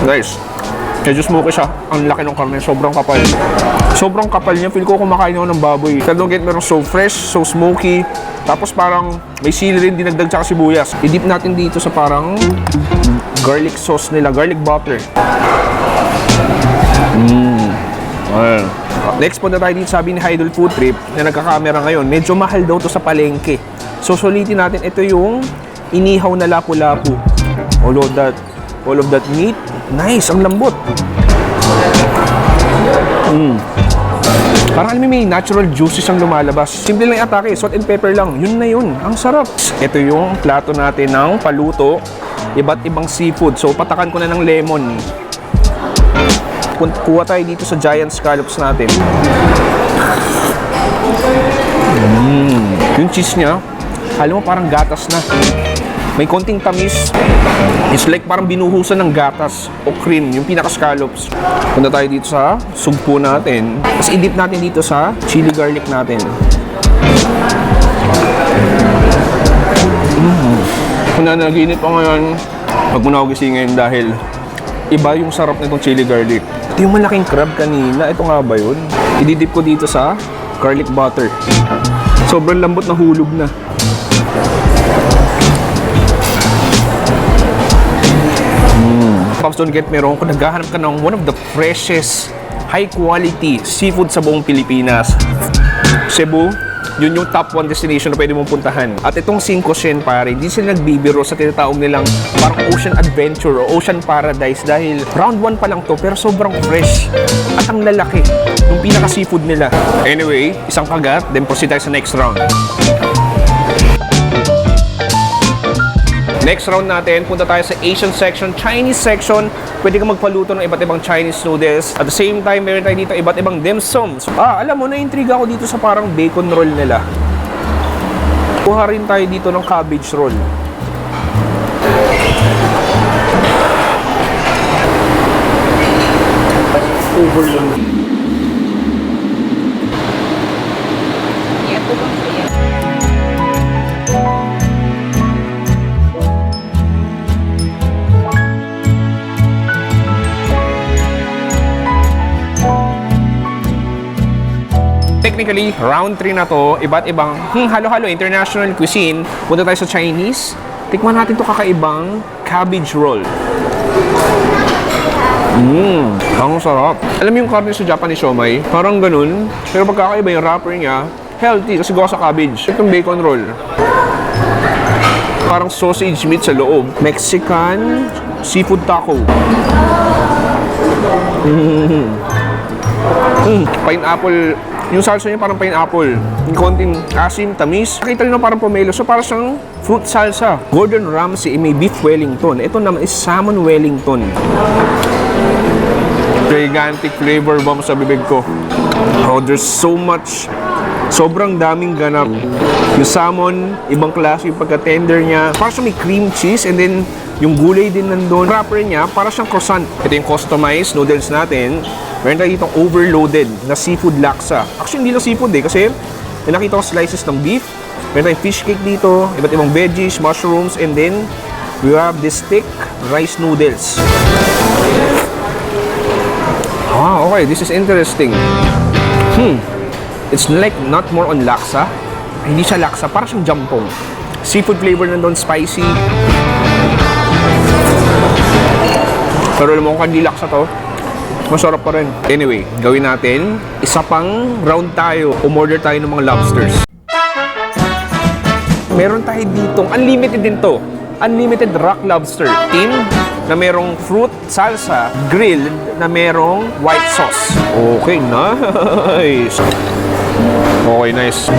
Guys, medyo smoky siya. Ang laki ng karne, sobrang kapal. Sobrang kapal niya. Feel ko kumakain ako ng baboy. Pero don't get me wrong, so fresh, so smoky. Tapos parang may sili rin dinagdag tsaka sibuyas. I-dip natin dito sa parang garlic sauce nila, garlic butter. Ayan. Next punta tayo dito, sabi ni Idol Food Trip na nagka-camera ngayon. Medyo mahal daw to sa palengke. So sulitin natin, ito yung inihaw na lapu-lapu. All of that meat. Nice, ang lambot. Parang alam mo, may natural juices ang lumalabas. Simple lang yung atake, salt and pepper lang. Yun na yun, ang sarap. Ito yung plato natin ng paluto. Iba't ibang seafood. So patakan ko na ng lemon. Kuha tayo dito sa giant scallops natin. Yung cheese niya, alam mo parang gatas na. May konting tamis. It's like parang binuhusan ng gatas o cream, yung pinaka-scallops. Punta tayo dito sa sugpo natin. Tapos i-dip natin dito sa chili garlic natin. Kung nanaginip pa ngayon, wag mo na ako gisingin dahil iba yung sarap nitong chili garlic. Ito yung malaking crab kanina. Ito nga ba yun? I-dip ko dito sa garlic butter. Sobrang lambot na hulog na. Pops, don't get me wrong, kung naghahanap ka ng one of the freshest, high quality seafood sa buong Pilipinas, Cebu, yun yung top 1 destination na pwede mong puntahan. At itong 5 Sen, pare, hindi sila nagbibiro sa tinatawag nilang parang ocean adventure o ocean paradise dahil round 1 pa lang to pero sobrang fresh at ang lalaki ng pinaka seafood nila. Anyway, isang kagat, then proceed tayo sa next round. Next round natin, punta tayo sa Asian section, Chinese section. Pwede ka magpaluto ng iba't ibang Chinese noodles. At the same time, meron tayo dito iba't ibang dim sums. Alam mo, na-intriga ako dito sa parang bacon roll nila. Kuha rin tayo dito ng cabbage roll. Overload. Technically, round 3 na to, iba't ibang halo-halo international cuisine. Punta tayo sa Chinese. Tikman natin to kakaibang cabbage roll. Ang sarap. Alam mo yung karne sa Japanese siomai? Parang ganun. Pero pagkakaiba yung wrapper niya, healthy kasi gawa sa cabbage. Itong bacon roll. Parang sausage meat sa loob. Mexican seafood taco. Pineapple. Yung salsa niya parang pineapple. Yung konting asim, tamis. Nakita nyo na parang pomelo. So parang siyang fruit salsa. Gordon Ramsay may beef Wellington. Ito naman is salmon Wellington. Gigantic flavor bomb sa bibig ko. Oh, there's so much. Sobrang daming ganap. Yung salmon, ibang klase yung pagka-tender niya. Parang siyang may cream cheese and then yung gulay din nandun. Wrapper niya, parang siyang croissant. Ito yung customized noodles natin. Meron tayo ditong overloaded na seafood laksa. Actually, hindi lang seafood kasi may nakita ko slices ng beef. Meron tayong fish cake dito, iba't ibang veggies, mushrooms, and then we have this thick rice noodles. Okay, this is interesting. It's like not more on laksa. Hindi siya laksa, parang siyang jampong. Seafood flavor nandun, spicy. Pero alam mo kung hindi laksa to, masarap pa rin. Anyway, gawin natin. Isa pang round tayo. Umorder tayo ng mga lobsters. Meron tayo ditong, unlimited din to. Unlimited rock lobster. Tin na merong fruit salsa. Grilled na merong white sauce. Okay, nice. Okay, nice.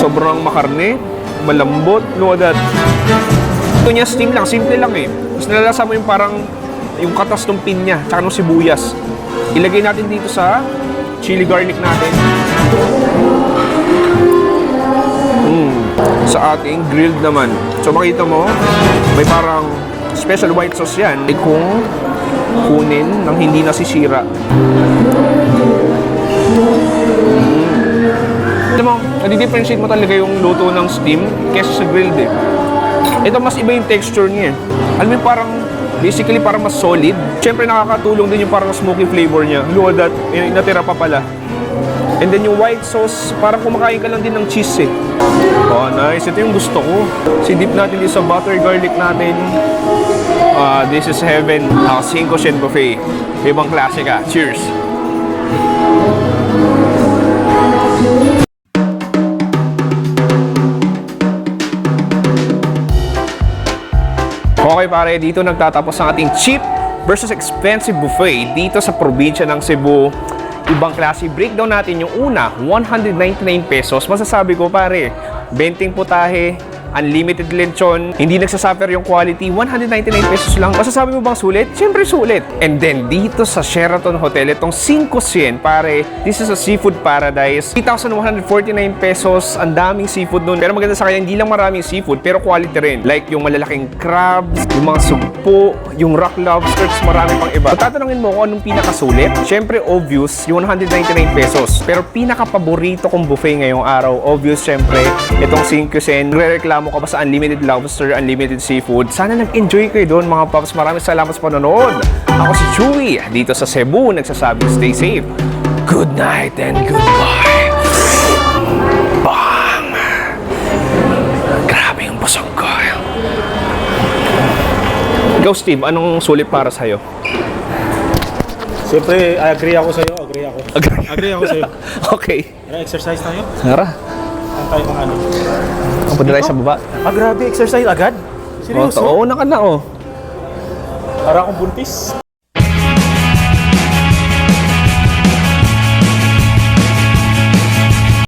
Sobrang makarne. Malambot. Look at that. Ito niya steam lang. Simple lang eh. Tapos nalalasa mo yung parang yung katas ng pinya tsaka ng sibuyas. Ilagay natin dito sa chili garlic natin. Sa ating grilled naman. So makita mo, may parang special white sauce yan. Kung kunin nang hindi nasisira. Alam mo, nadi-differentiate mo talaga yung luto ng steam kesa sa grilled eh. Ito mas iba yung texture niya. Alam mo yung parang, basically parang mas solid. Siyempre nakakatulong din yung parang smoky flavor niya. Look at that, natira pa pala. And then yung white sauce, parang kumakain ka lang din ng cheese eh. Oh, nice. Ito yung gusto ko. Sidip natin dito sa butter garlic natin. This is heaven. 5 Sen buffet. Ibang klase ka. Cheers! Okay pare, dito nagtatapos ang ating cheap versus expensive buffet dito sa probinsya ng Cebu. Ibang klase. Breakdown natin yung una, 199 pesos. Masasabi ko pare, 20 putahe, unlimited lechon, hindi nagsasuffer yung quality, 199 pesos lang. Masasabi mo bang sulit? Siyempre sulit. And then dito sa Sheraton Hotel, itong 5 Sen, pare, this is a seafood paradise. 3,149 pesos, ang daming seafood nun. Pero maganda sa kanya, hindi lang maraming seafood, pero quality rin. Like yung malalaking crabs, yung mga sugpo, yung rock lobsters, marami pang iba. So, tatanungin mo kung anong pinakasulit? Siyempre, obvious, yung 199 pesos. Pero pinaka-paborito kong buffet ngayong araw, obvious, siyempre, itong 5 Sen. Re-reklamo ka ba sa unlimited lobster, unlimited seafood? Sana nag-enjoy kayo doon, mga paps. Maraming salamat sa panonood. Ako si Chewy, dito sa Cebu, nagsasabing stay safe. Good night and goodbye. Bang! Grabe yung busog ko. Ikaw, Steve, anong sulit para sa'yo? Siyempre, agree ako sa'yo. Agree ako sa'yo. Okay. Tara, exercise tayo. Tara. Saan tayo mga ano? Punta tayo sa baba. Grabe, exercise agad? Seryoso? Oo, na ka na, oh. Para akong buntis.